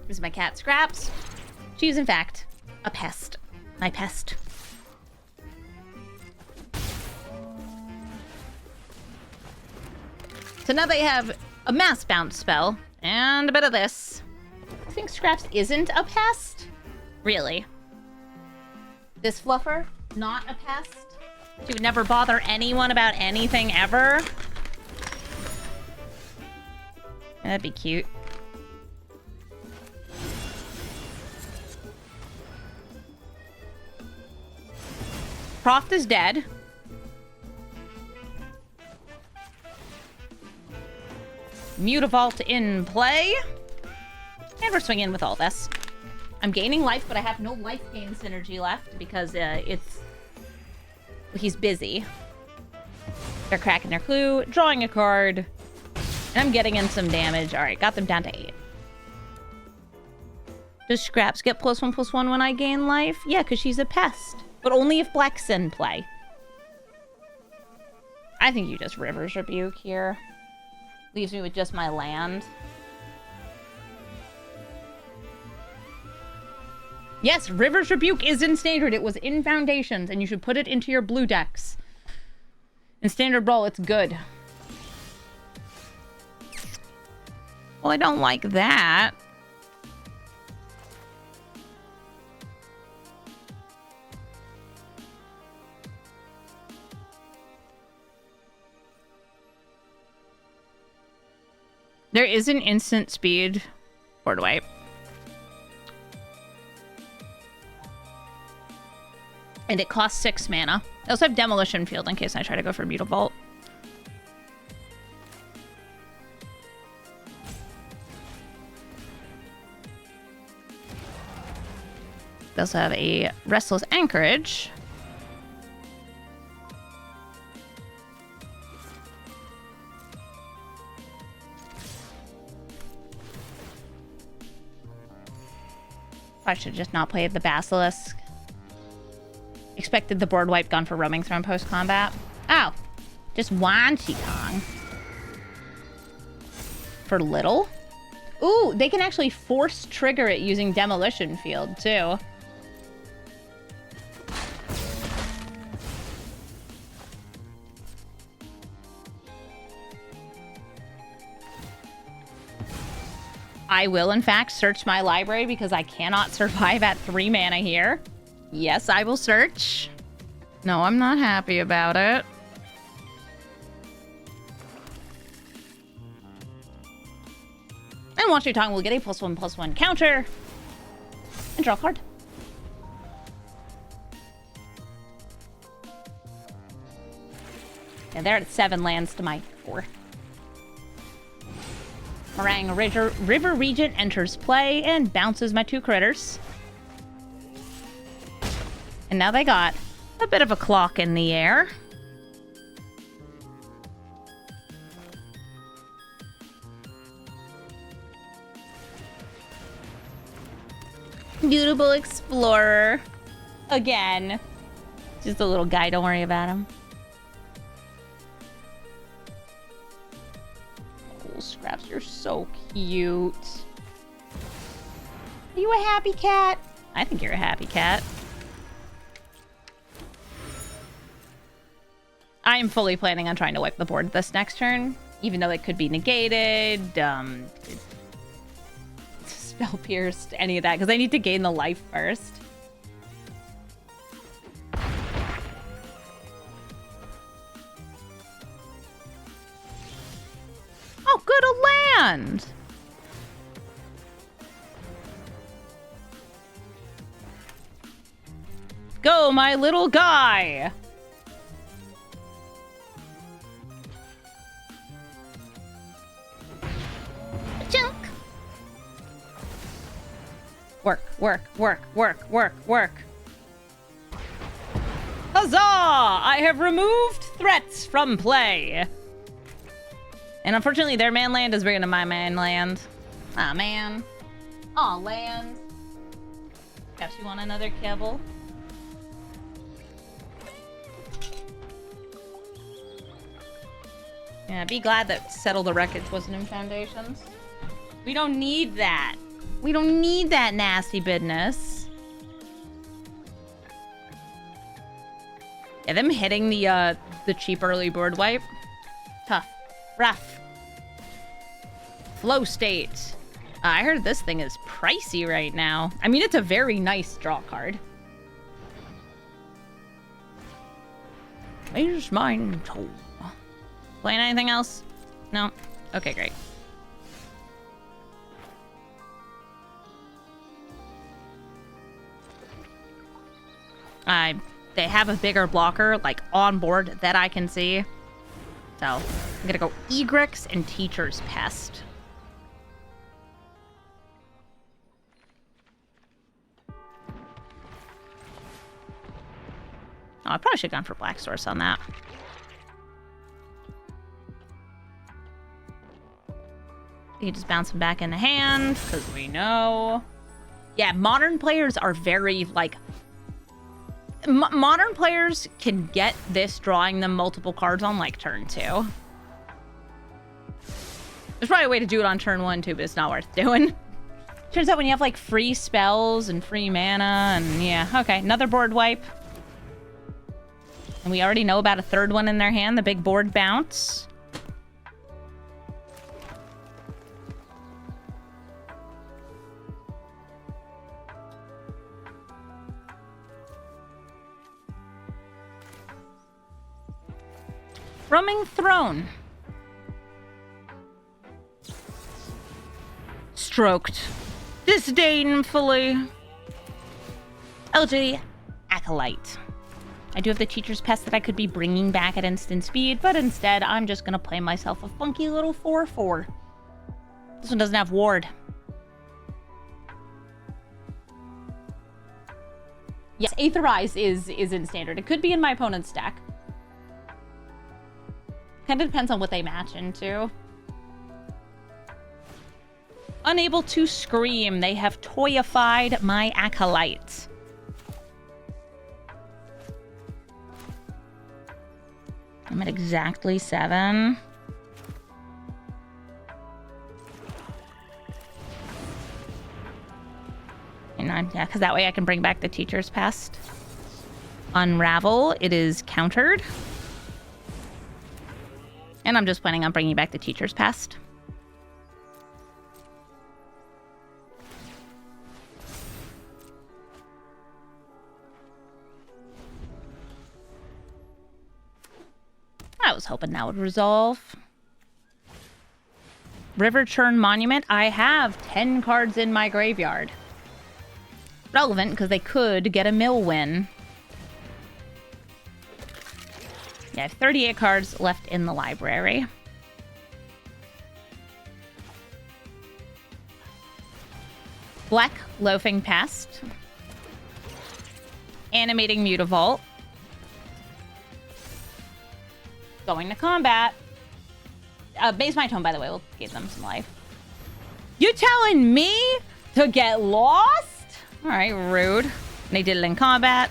This is my cat, Scraps. She is, in fact, a pest. My pest. So now they have a mass bounce spell and a bit of this. I think Scraps isn't a pest? Really? This fluffer, not a pest? She would never bother anyone about anything ever? That'd be cute. Proft is dead. Mutavault in play. And we're swinging with all this. I'm gaining life, but I have no life gain synergy left because he's busy. They're cracking their clue, drawing a card, and I'm getting in some damage. All right, got them down to 8. Does Scraps get +1/+1 when I gain life? Yeah, because she's a pest. But only if Blech's in play. I think you just River's Rebuke here. Leaves me with just my land. Yes, River's Rebuke is in Standard. It was in Foundations, and you should put it into your blue decks. In Standard Brawl, it's good. Well, I don't like that. There is an instant speed board wipe. And it costs 6 mana. I also have Demolition Field in case I try to go for Mutavault. They also have a Restless Anchorage. I should just not play the Basilisk. Expected the board wipe gone for Roaming Throne post-combat. Oh, just one Qigong. For little? Ooh, they can actually force trigger it using Demolition Field, too. I will, in fact, search my library because I cannot survive at 3 mana here. Yes, I will search. No, I'm not happy about it. And Watch Your Tongue will get a +1/+1 counter. And draw a card. And they're at 7 lands to my 4. Meringue River Regent enters play and bounces my 2 critters. And now they got a bit of a clock in the air. Beautiful Explorer. Again. Just a little guy, don't worry about him. Scraps, you're so cute. Are you a happy cat? I think you're a happy cat. I am fully planning on trying to wipe the board this next turn, even though it could be negated, spell pierced, any of that, because I need to gain the life first. Oh, good, a land! Go, my little guy! Chunk! Work, work, work, work, work, work. Huzzah! I have removed threats from play. And unfortunately, their man land is bigger than my man land. Aw, man. Aw, land. Perhaps you want another kibble? Yeah, be glad that Settle the Wreckage wasn't in Foundations. We don't need that. We don't need that nasty business. Yeah, them hitting the cheap early board wipe. Tough. Rough. Flow State. I heard this thing is pricey right now. I mean, it's a very nice draw card. Where's mine? Playing anything else? No? Okay, great. They have a bigger blocker, like, on board that I can see. So, I'm gonna go Egrix and Teacher's Pest. Oh, I probably should have gone for Black Source on that. You can just bounce them back in the hand, because we know. Yeah, modern players are very, like... modern players can get this drawing them multiple cards on, like, turn 2. There's probably a way to do it on turn 1 too, but it's not worth doing. Turns out when you have like free spells and free mana and yeah, okay, another board wipe. And we already know about a third one in their hand, the big board bounce. Roaming Throne. Stroked disdainfully. LG Acolyte. I do have the Teacher's Pest that I could be bringing back at instant speed, but instead I'm just gonna play myself a funky little 4/4. This one doesn't have ward. Yes, Aetherize is in standard. It could be in my opponent's deck. Kind of depends on what they match into. Unable to scream, they have toyified my Acolyte. I'm at exactly 7. And yeah, because that way I can bring back the Teacher's Pest. Unravel, it is countered. And I'm just planning on bringing back the Teacher's Pest. I was hoping that would resolve. River Churn Monument. I have 10 cards in my graveyard. Relevant because they could get a mill win. Yeah, I have 38 cards left in the library. Blech, Loafing Pest. Animating Mutavault. Going to combat. Base my tone, by the way. We'll give them some life. You telling me to get lost? All right, rude. They did it in combat.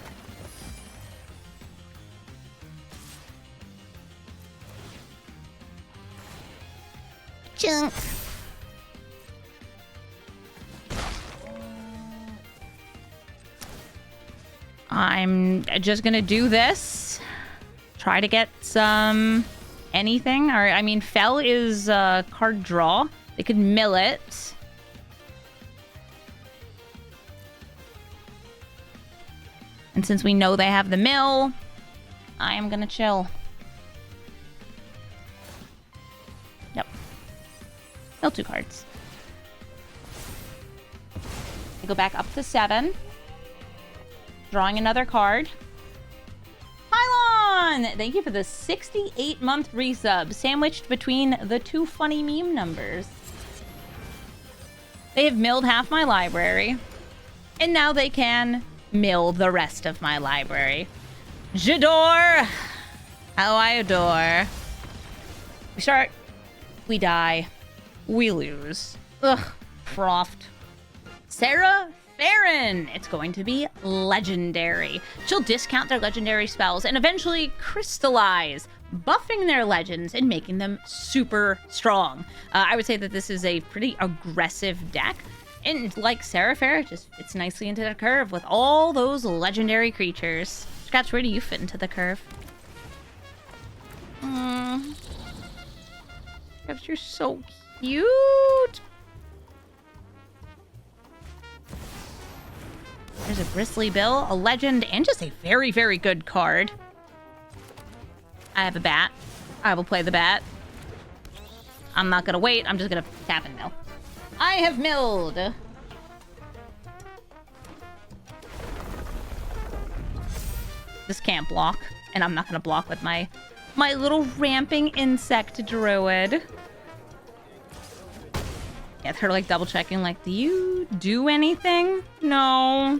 Junk. I'm just gonna do this. Try to get some anything. Or I mean, Fell is card draw. They could mill it. And since we know they have the mill, I am gonna chill. Yep. Mill 2 cards. I go back up to 7. Drawing another card. Pylon! Thank you for the 68-month resub, sandwiched between the 2 funny meme numbers. They have milled half my library, and now they can mill the rest of my library. J'adore! How I adore. We start. We die. We lose. Ugh. Frost. Sarah Farron. It's going to be legendary. She'll discount their legendary spells and eventually crystallize, buffing their legends and making them super strong. I would say that this is a pretty aggressive deck. And like Sarah Farron, it just fits nicely into the curve with all those legendary creatures. Scratch, where do you fit into the curve? Scratch, you're so cute. There's a Bristly Bill, a legend, and just a very, very good card. I have a bat. I will play the bat. I'm not gonna wait. I'm just gonna tap and mill. I have milled. This can't block, and I'm not gonna block with my little ramping insect druid. Yeah, they're like double checking, like, do you do anything? No.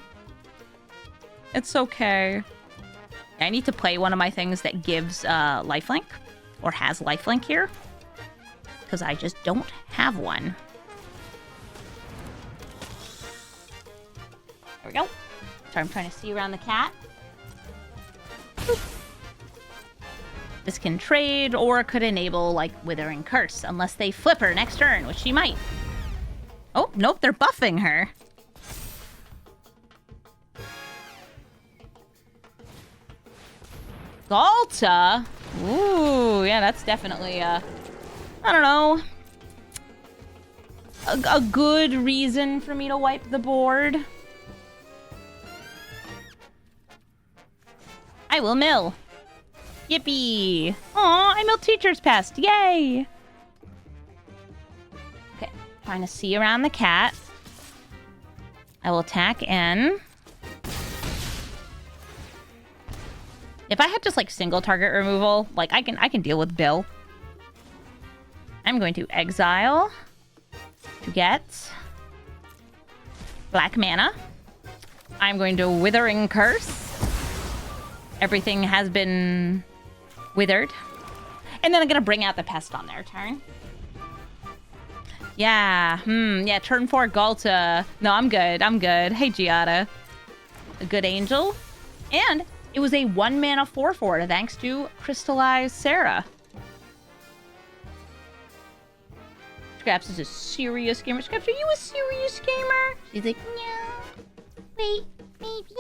It's okay. I need to play one of my things that gives lifelink, or has lifelink here, because I just don't have one. There we go. Sorry, I'm trying to see around the cat. Boop. This can trade or could enable, like, Withering Curse, unless they flip her next turn, which she might. Oh, nope, they're buffing her. Galta? Ooh, yeah, that's definitely, I don't know, a good reason for me to wipe the board. I will mill. Yippee! Aw, I milled Teacher's Pest. Yay! Okay, trying to see around the cat. I will attack N. If I had just like single target removal, like I can deal with Bill. I'm going to exile to get black mana. I'm going to Withering Curse. Everything has been withered. And then I'm going to bring out the Pest on their turn. Yeah, yeah, turn 4 Galta. No, I'm good, I'm good. Hey, Giada. A good angel. And it was a 1-mana 4/4 thanks to Crystallized Sarah. Scraps is a serious gamer. Scraps, are you a serious gamer? She's like, no. Wait, maybe.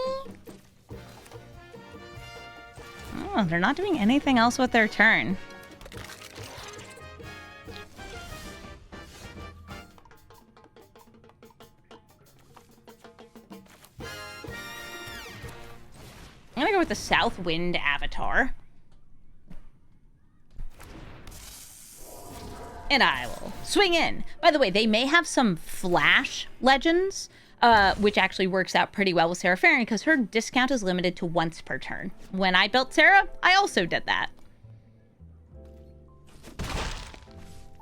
Oh, they're not doing anything else with their turn. I'm gonna go with the South Wind Avatar. And I will swing in. By the way, they may have some flash legends, which actually works out pretty well with Sarah Farron because her discount is limited to once per turn. When I built Sarah, I also did that.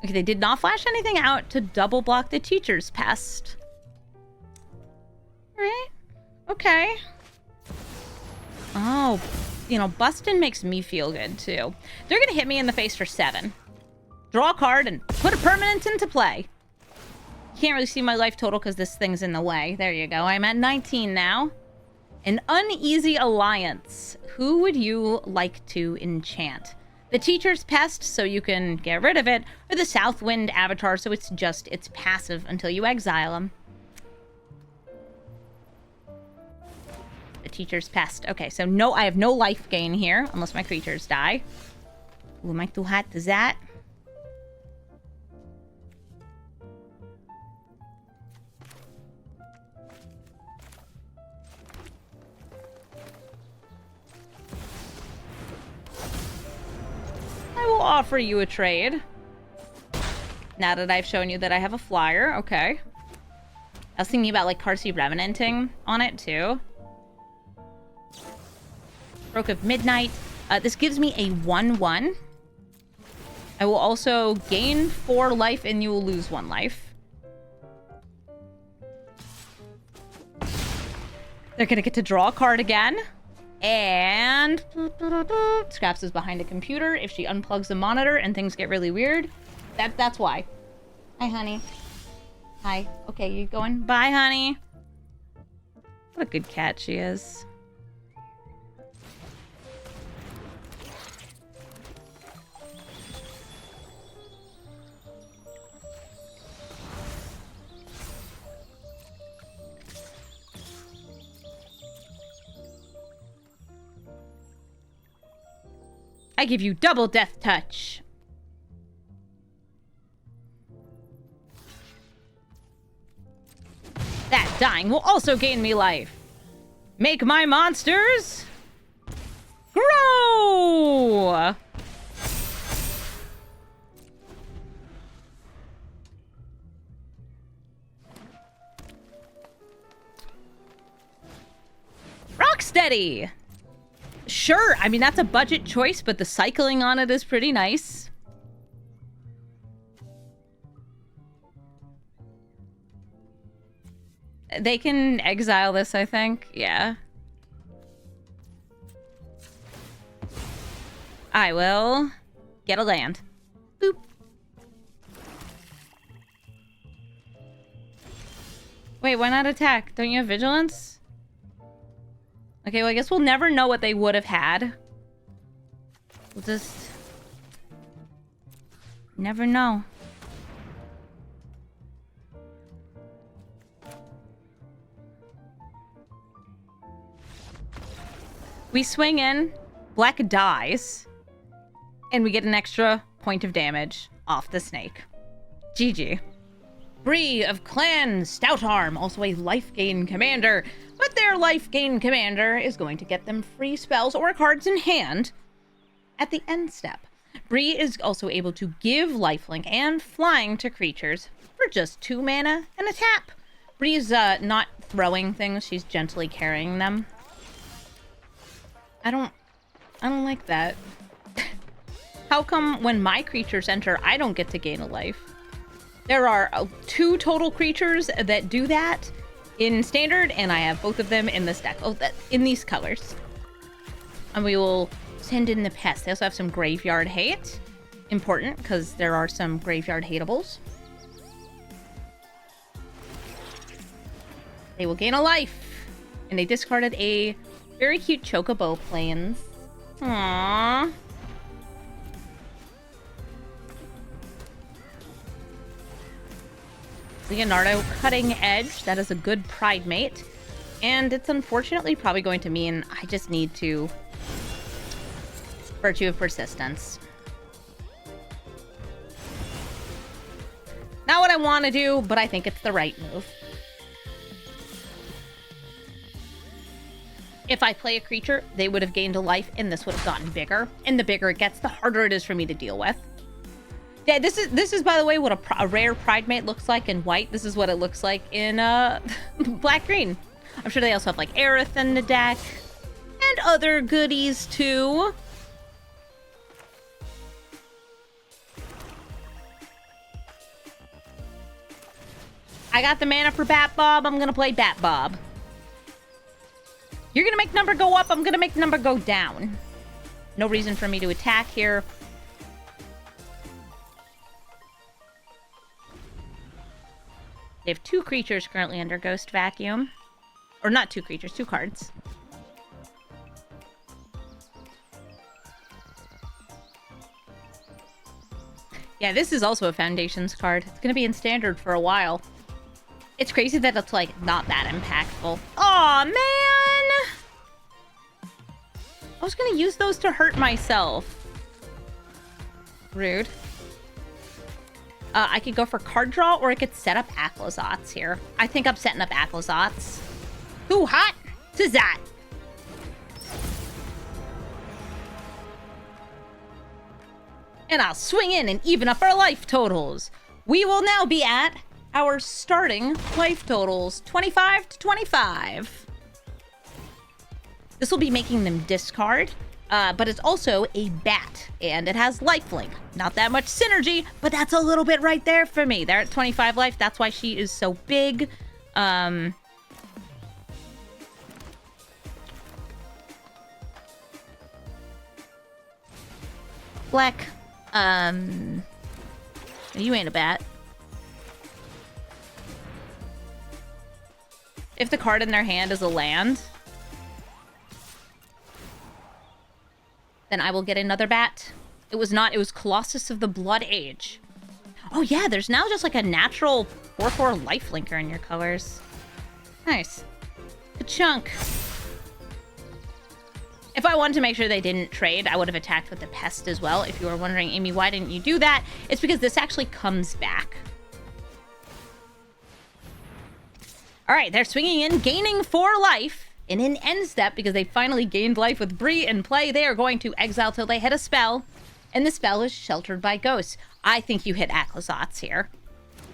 Okay, they did not flash anything out to double block the Teacher's Pest. All right. Okay. Oh, you know, bustin' makes me feel good, too. They're gonna hit me in the face for 7. Draw a card and put a permanent into play. Can't really see my life total because this thing's in the way. There you go. I'm at 19 now. An Uneasy Alliance. Who would you like to enchant? The Teacher's Pest, so you can get rid of it, or the Southwind Avatar, so it's passive until you exile him. The Teacher's Pest. Okay, so no, I have no life gain here, unless my creatures die. Ooh, am I too hot to that? I will offer you a trade. Now that I've shown you that I have a flyer, okay. I was thinking about like Carsey Revenanting on it too. Stroke of Midnight. This gives me a 1/1. I will also gain 4 life and you will lose 1 life. They're gonna get to draw a card again. And Scraps is behind a computer. If she unplugs the monitor and things get really weird, that's why. Hi, honey. Hi. Okay, you going? Bye, honey. What a good cat she is. I give you double death touch. That dying will also gain me life. Make my monsters grow. Rocksteady. Sure, I mean, that's a budget choice, but the cycling on it is pretty nice. They can exile this, I think. Yeah. I will get a land. Boop. Wait, why not attack? Don't you have vigilance? Okay, well, I guess we'll never know what they would have had. We'll just Never know. We swing in, Blech dies, and we get an extra point of damage off the snake. GG. Bree of Clan Stoutarm, also a life gain commander, but their life gain commander is going to get them free spells or cards in hand at the end step. Bree is also able to give lifelink and flying to creatures for just 2 mana and a tap. Bree is not throwing things, she's gently carrying them. I don't like that. How come when my creatures enter, I don't get to gain a life? There are 2 total creatures that do that in Standard, and I have both of them in this deck. Oh, in these colors. And we will send in the Pest. They also have some Graveyard Hate. Important, because there are some Graveyard Hateables. They will gain a life. And they discarded a very cute Chocobo Plains. Aww. Leonardo Cutting Edge. That is a good Pride Mate. And it's unfortunately probably going to mean I just need to Virtue of Persistence. Not what I want to do, but I think it's the right move. If I play a creature, they would have gained a life, and this would have gotten bigger. And the bigger it gets, the harder it is for me to deal with. Yeah, this is by the way, what a rare Pride Mate looks like in white. This is what it looks like in black-green. I'm sure they also have, like, Aerith in the deck. And other goodies, too. I got the mana for Bat Bob. I'm gonna play Bat Bob. You're gonna make number go up. I'm gonna make number go down. No reason for me to attack here. They have 2 creatures currently under Ghost Vacuum. Or not 2 creatures, 2 cards. Yeah, this is also a Foundations card. It's gonna be in Standard for a while. It's crazy that it's, like, not that impactful. Aw, man! I was gonna use those to hurt myself. Rude. I could go for card draw, or I could set up Aclazotz here. I think I'm setting up Aclazotz. Too hot to that. And I'll swing in and even up our life totals. We will now be at our starting life totals, 25 to 25. This will be making them discard, but it's also a bat, and it has lifelink. Not that much synergy, but that's a little bit right there for me. They're at 25 life, that's why she is so big. Blech, you ain't a bat. If the card in their hand is a land, then I will get another bat. It was not, it was Colossus of the Blood Age. Oh yeah, there's now just like a natural 4/4 lifelinker in your colors. Nice. Good chunk. If I wanted to make sure they didn't trade, I would have attacked with the Pest as well. If you were wondering, Amy, why didn't you do that? It's because this actually comes back. All right, they're swinging in, gaining 4 life in an end step because they finally gained life with Bree in play. They are going to exile till they hit a spell, and the spell is Sheltered by Ghosts. I think you hit Aclazotz here.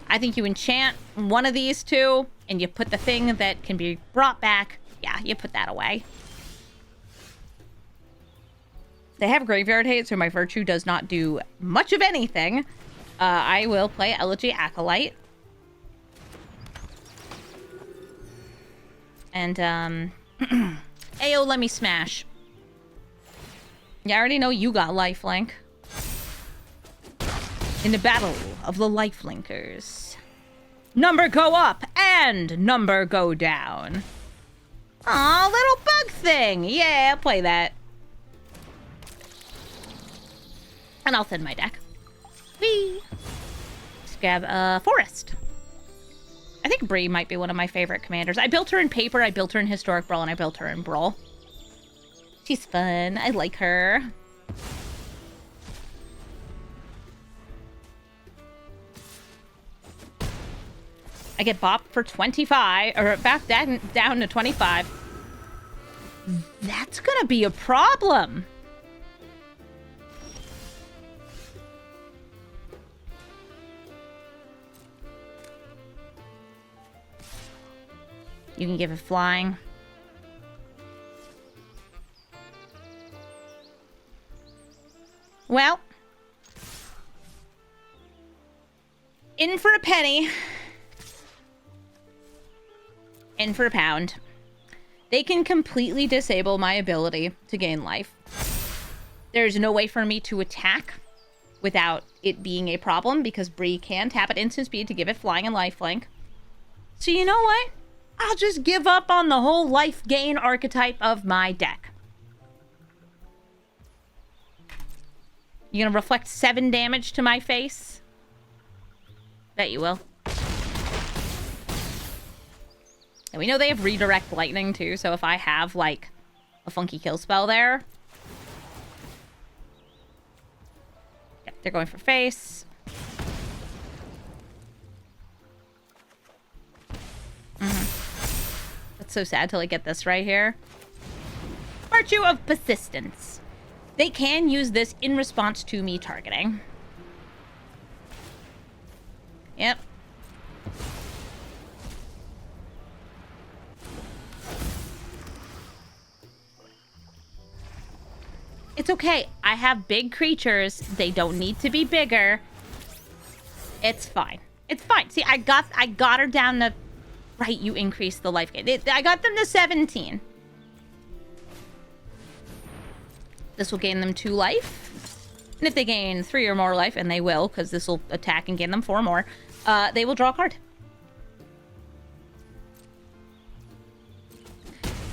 I think you enchant one of these 2, and you put the thing that can be brought back. Yeah, you put that away. They have Graveyard Hate, so my Virtue does not do much of anything. I will play Elegy Acolyte. And, Ayo, let me smash. Yeah, I already know you got lifelink. In the battle of the lifelinkers. Number go up and number go down. Aw, little bug thing. Yeah, I'll play that. And I'll thin my deck. Whee! Let's grab a Forest. I think Bree might be one of my favorite commanders. I built her in Paper, I built her in Historic Brawl, and I built her in Brawl. She's fun. I like her. I get bopped for 25, or back down to 25. That's gonna be a problem. You can give it flying. Well, in for a penny, in for a pound. They can completely disable my ability to gain life. There's no way for me to attack without it being a problem because Bree can tap at instant speed to give it flying and lifelink. So you know what? I'll just give up on the whole life gain archetype of my deck. You gonna reflect 7 damage to my face? Bet you will. And we know they have redirect lightning too, so if I have like a funky kill spell there. Yep, they're going for face. That's so sad till I get this right here. Virtue of Persistence. They can use this in response to me targeting. Yep. It's okay. I have big creatures. They don't need to be bigger. It's fine. It's fine. See, I got her down to... Right, you increased the life gain. I got them to 17. This will gain them 2 life. And if they gain 3 or more life, and they will, because this will attack and gain them 4 more, they will draw a card.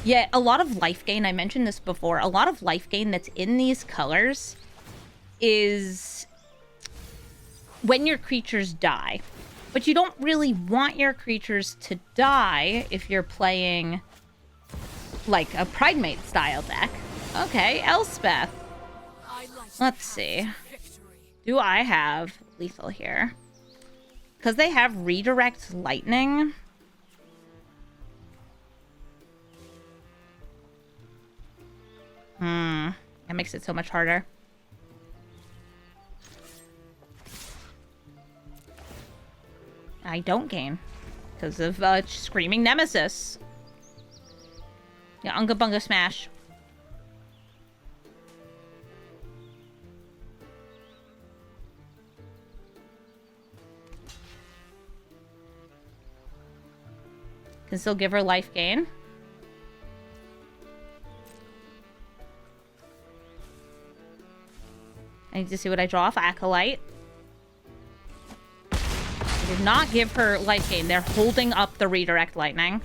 Yeah, a lot of life gain, I mentioned this before, a lot of life gain that's in these colors is when your creatures die. But you don't really want your creatures to die if you're playing like a Pridemate style deck. Okay, Elspeth. Let's see. Do I have lethal here? Because they have redirect lightning. That makes it so much harder. I don't gain because of Screaming Nemesis. Yeah, Unga Bunga Smash. Can still give her life gain. I need to see what I draw off. Acolyte. Did not give her life gain. They're holding up the redirect lightning.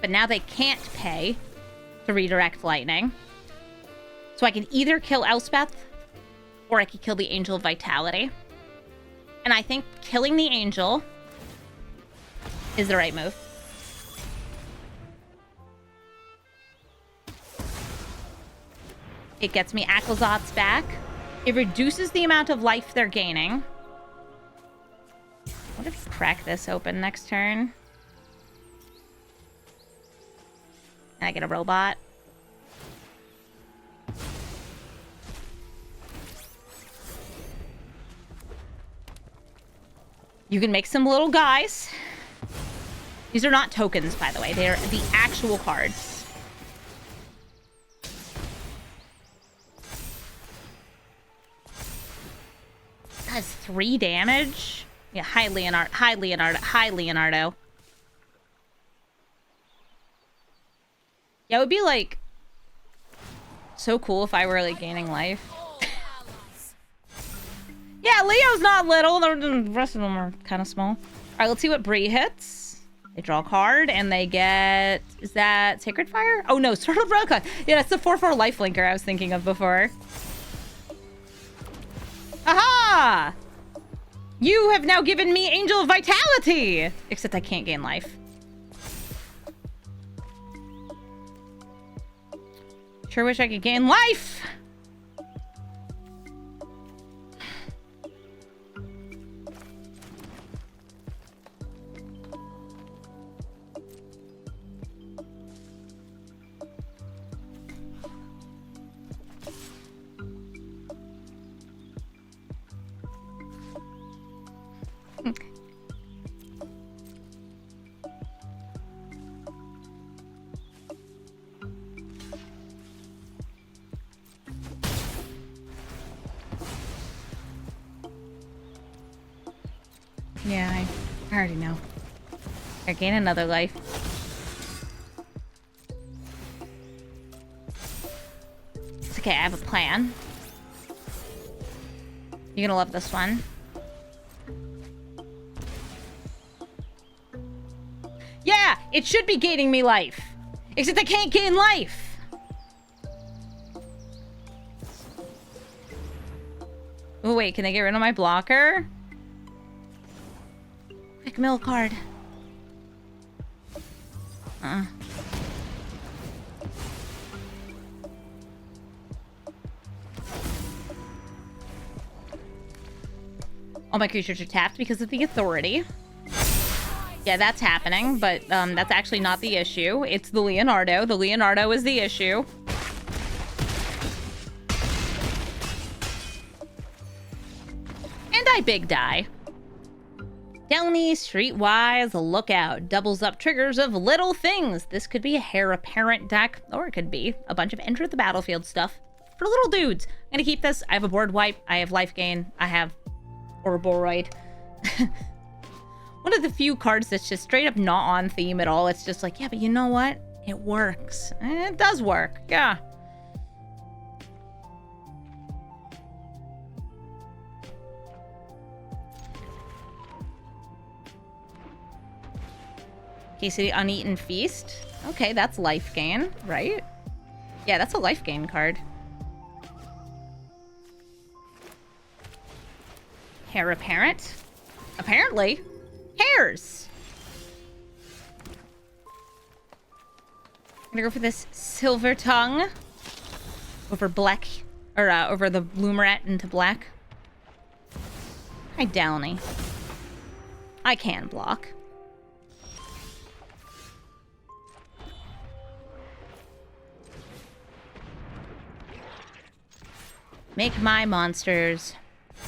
But now they can't pay to redirect lightning. So I can either kill Elspeth or I can kill the Angel of Vitality. And I think killing the Angel is the right move. It gets me Akhlazot's back. It reduces the amount of life they're gaining. What if we crack this open next turn? And I get a robot. You can make some little guys. These are not tokens, by the way. They're the actual cards. Has 3 damage. Yeah, hi Leonardo. Yeah, it would be like so cool if I were like gaining life. Yeah, Leo's not little. The rest of them are kind of small. All right, let's see what Bree hits. They draw a card, and they get... Is that Sacred Fire? Oh, no, Startled Relic. Yeah, that's the 4/4 lifelinker I was thinking of before. Aha! You have now given me Angel of Vitality! Except I can't gain life. Sure wish I could gain life! Yeah, I already know. I gain another life. It's okay, I have a plan. You're gonna love this one. Yeah, it should be gaining me life. Except I can't gain life. Oh, wait, can I get rid of my blocker? Quick mill card. All my creatures are tapped because of the authority. Yeah, that's happening, but that's actually not the issue. It's the Leonardo. The Leonardo is the issue. And I big die. Downy, Streetwise, Lookout. Doubles up triggers of little things. This could be a Heir Apparent deck, or it could be a bunch of Enter the Battlefield stuff for little dudes. I'm gonna keep this. I have a board wipe. I have life gain. I have Ouroboros. One of the few cards that's just straight up not on theme at all. It's just like, yeah, but you know what? It works. And it does work. Yeah. Case of the Uneaten Feast. Okay, that's life gain, right? Yeah, that's a life gain card. Heir Apparent. Apparently. Hairs. I'm gonna go for this Silver Tongue over Blech, or over the Bloomerette into black. Hi, Downy. I can block. Make my monsters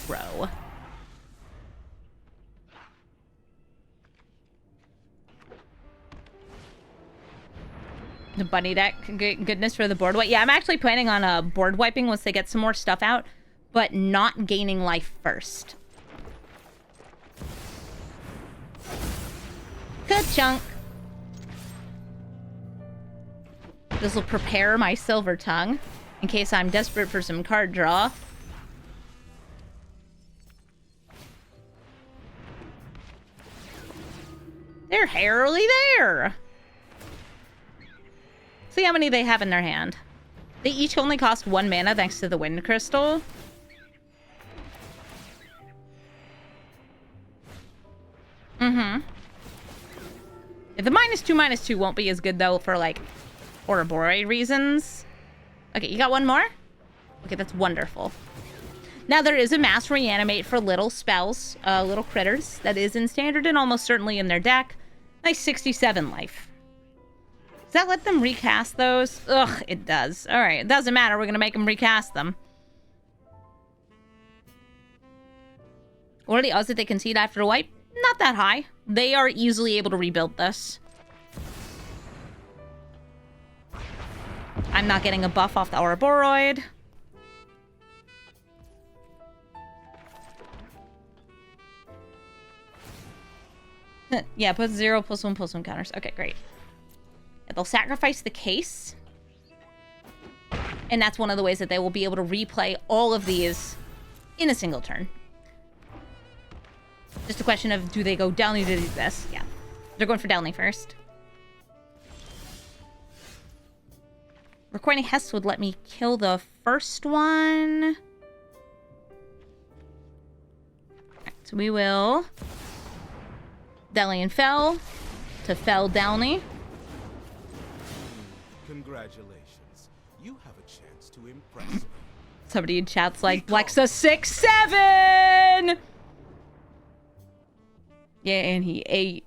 grow. The bunny deck, goodness for the board wipe. Yeah, I'm actually planning on board wiping once they get some more stuff out, but not gaining life first. Good chunk. This will prepare my Silver Tongue in case I'm desperate for some card draw. They're hairily there. See how many they have in their hand. They each only cost 1 mana thanks to the Wind Crystal. Mm-hmm. The -2/-2 won't be as good, though, for, like, Ouroboros reasons. Okay, you got one more? Okay, that's wonderful. Now, there is a Mass Reanimate for little spells, little critters. That is in Standard and almost certainly in their deck. Nice 67 life. Does that let them recast those? Ugh, it does. All right, it doesn't matter. We're going to make them recast them. What are the odds that they concede after a wipe? Not that high. They are easily able to rebuild this. I'm not getting a buff off the Ouroboros. Yeah, put 0 +1/+1 counters. Okay, great. Yeah, they'll sacrifice the case. And that's one of the ways that they will be able to replay all of these in a single turn. Just a question of, do they go down or do they do this? Yeah. They're going for Delny first. Recording Hess would let me kill the first one. Alright, so we will Delny and Fell to Fell Delny. Congratulations. You have a chance to impress me. Somebody in chat's like, Blech's a 6-7! Yeah, and he ate.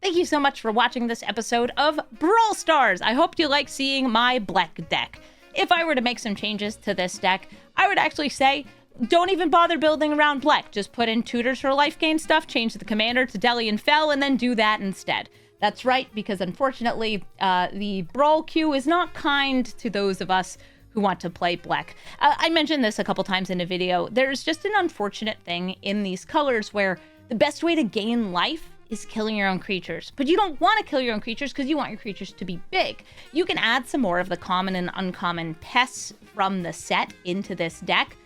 Thank you so much for watching this episode of Brawl Stars. I hope you like seeing my Blech deck. If I were to make some changes to this deck, I would actually say, don't even bother building around Blech. Just put in tutors for life gain stuff, change the commander to Delly and Fell, and then do that instead. That's right, because unfortunately, the Brawl queue is not kind to those of us who want to play Blech. I mentioned this a couple times in a video. There's just an unfortunate thing in these colors where the best way to gain life is killing your own creatures. But you don't want to kill your own creatures because you want your creatures to be big. You can add some more of the common and uncommon pests from the set into this deck,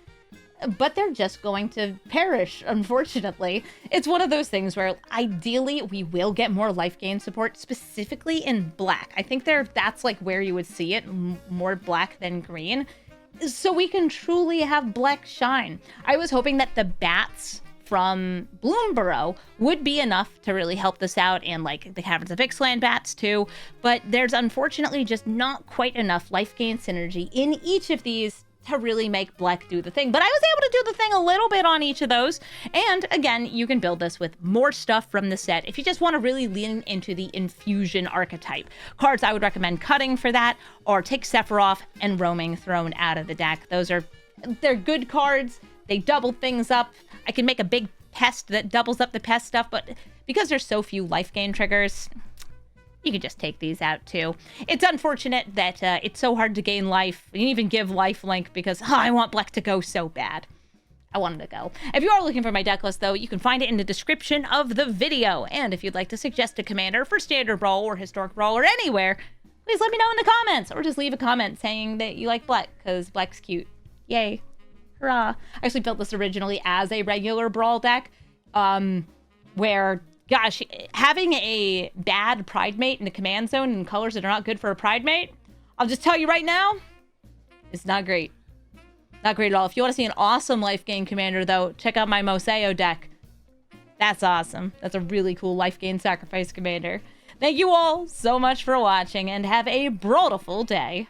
but they're just going to perish, unfortunately. It's one of those things where ideally we will get more life gain support, specifically in black. I think that's like where you would see it, more black than green, so we can truly have Blech shine. I was hoping that the bats from Bloomburrow would be enough to really help this out, and like the Caverns of Ixalan bats too, but there's unfortunately just not quite enough life gain synergy in each of these to really make Blech do the thing. But I was able to do the thing a little bit on each of those. And again, you can build this with more stuff from the set if you just want to really lean into the infusion archetype. Cards I would recommend cutting for that, or take Sephiroth and Roaming thrown out of the deck. They're good cards. They double things up. I can make a big pest that doubles up the pest stuff, but because there's so few life gain triggers, you can just take these out too. It's unfortunate that it's so hard to gain life. You can even give life link because I want Blech to go so bad. I wanted to go. If you are looking for my deck list though, you can find it in the description of the video. And if you'd like to suggest a commander for Standard Brawl or Historic Brawl or anywhere, please let me know in the comments, or just leave a comment saying that you like Blech because Blech's cute. Yay. Hurrah. I actually built this originally as a regular Brawl deck, where, gosh, having a bad Pride Mate in the command zone and colors that are not good for a Pride Mate, I'll just tell you right now, it's not great. Not great at all. If you want to see an awesome life gain commander, though, check out my Moseo deck. That's awesome. That's a really cool life gain sacrifice commander. Thank you all so much for watching, and have a brawlful day.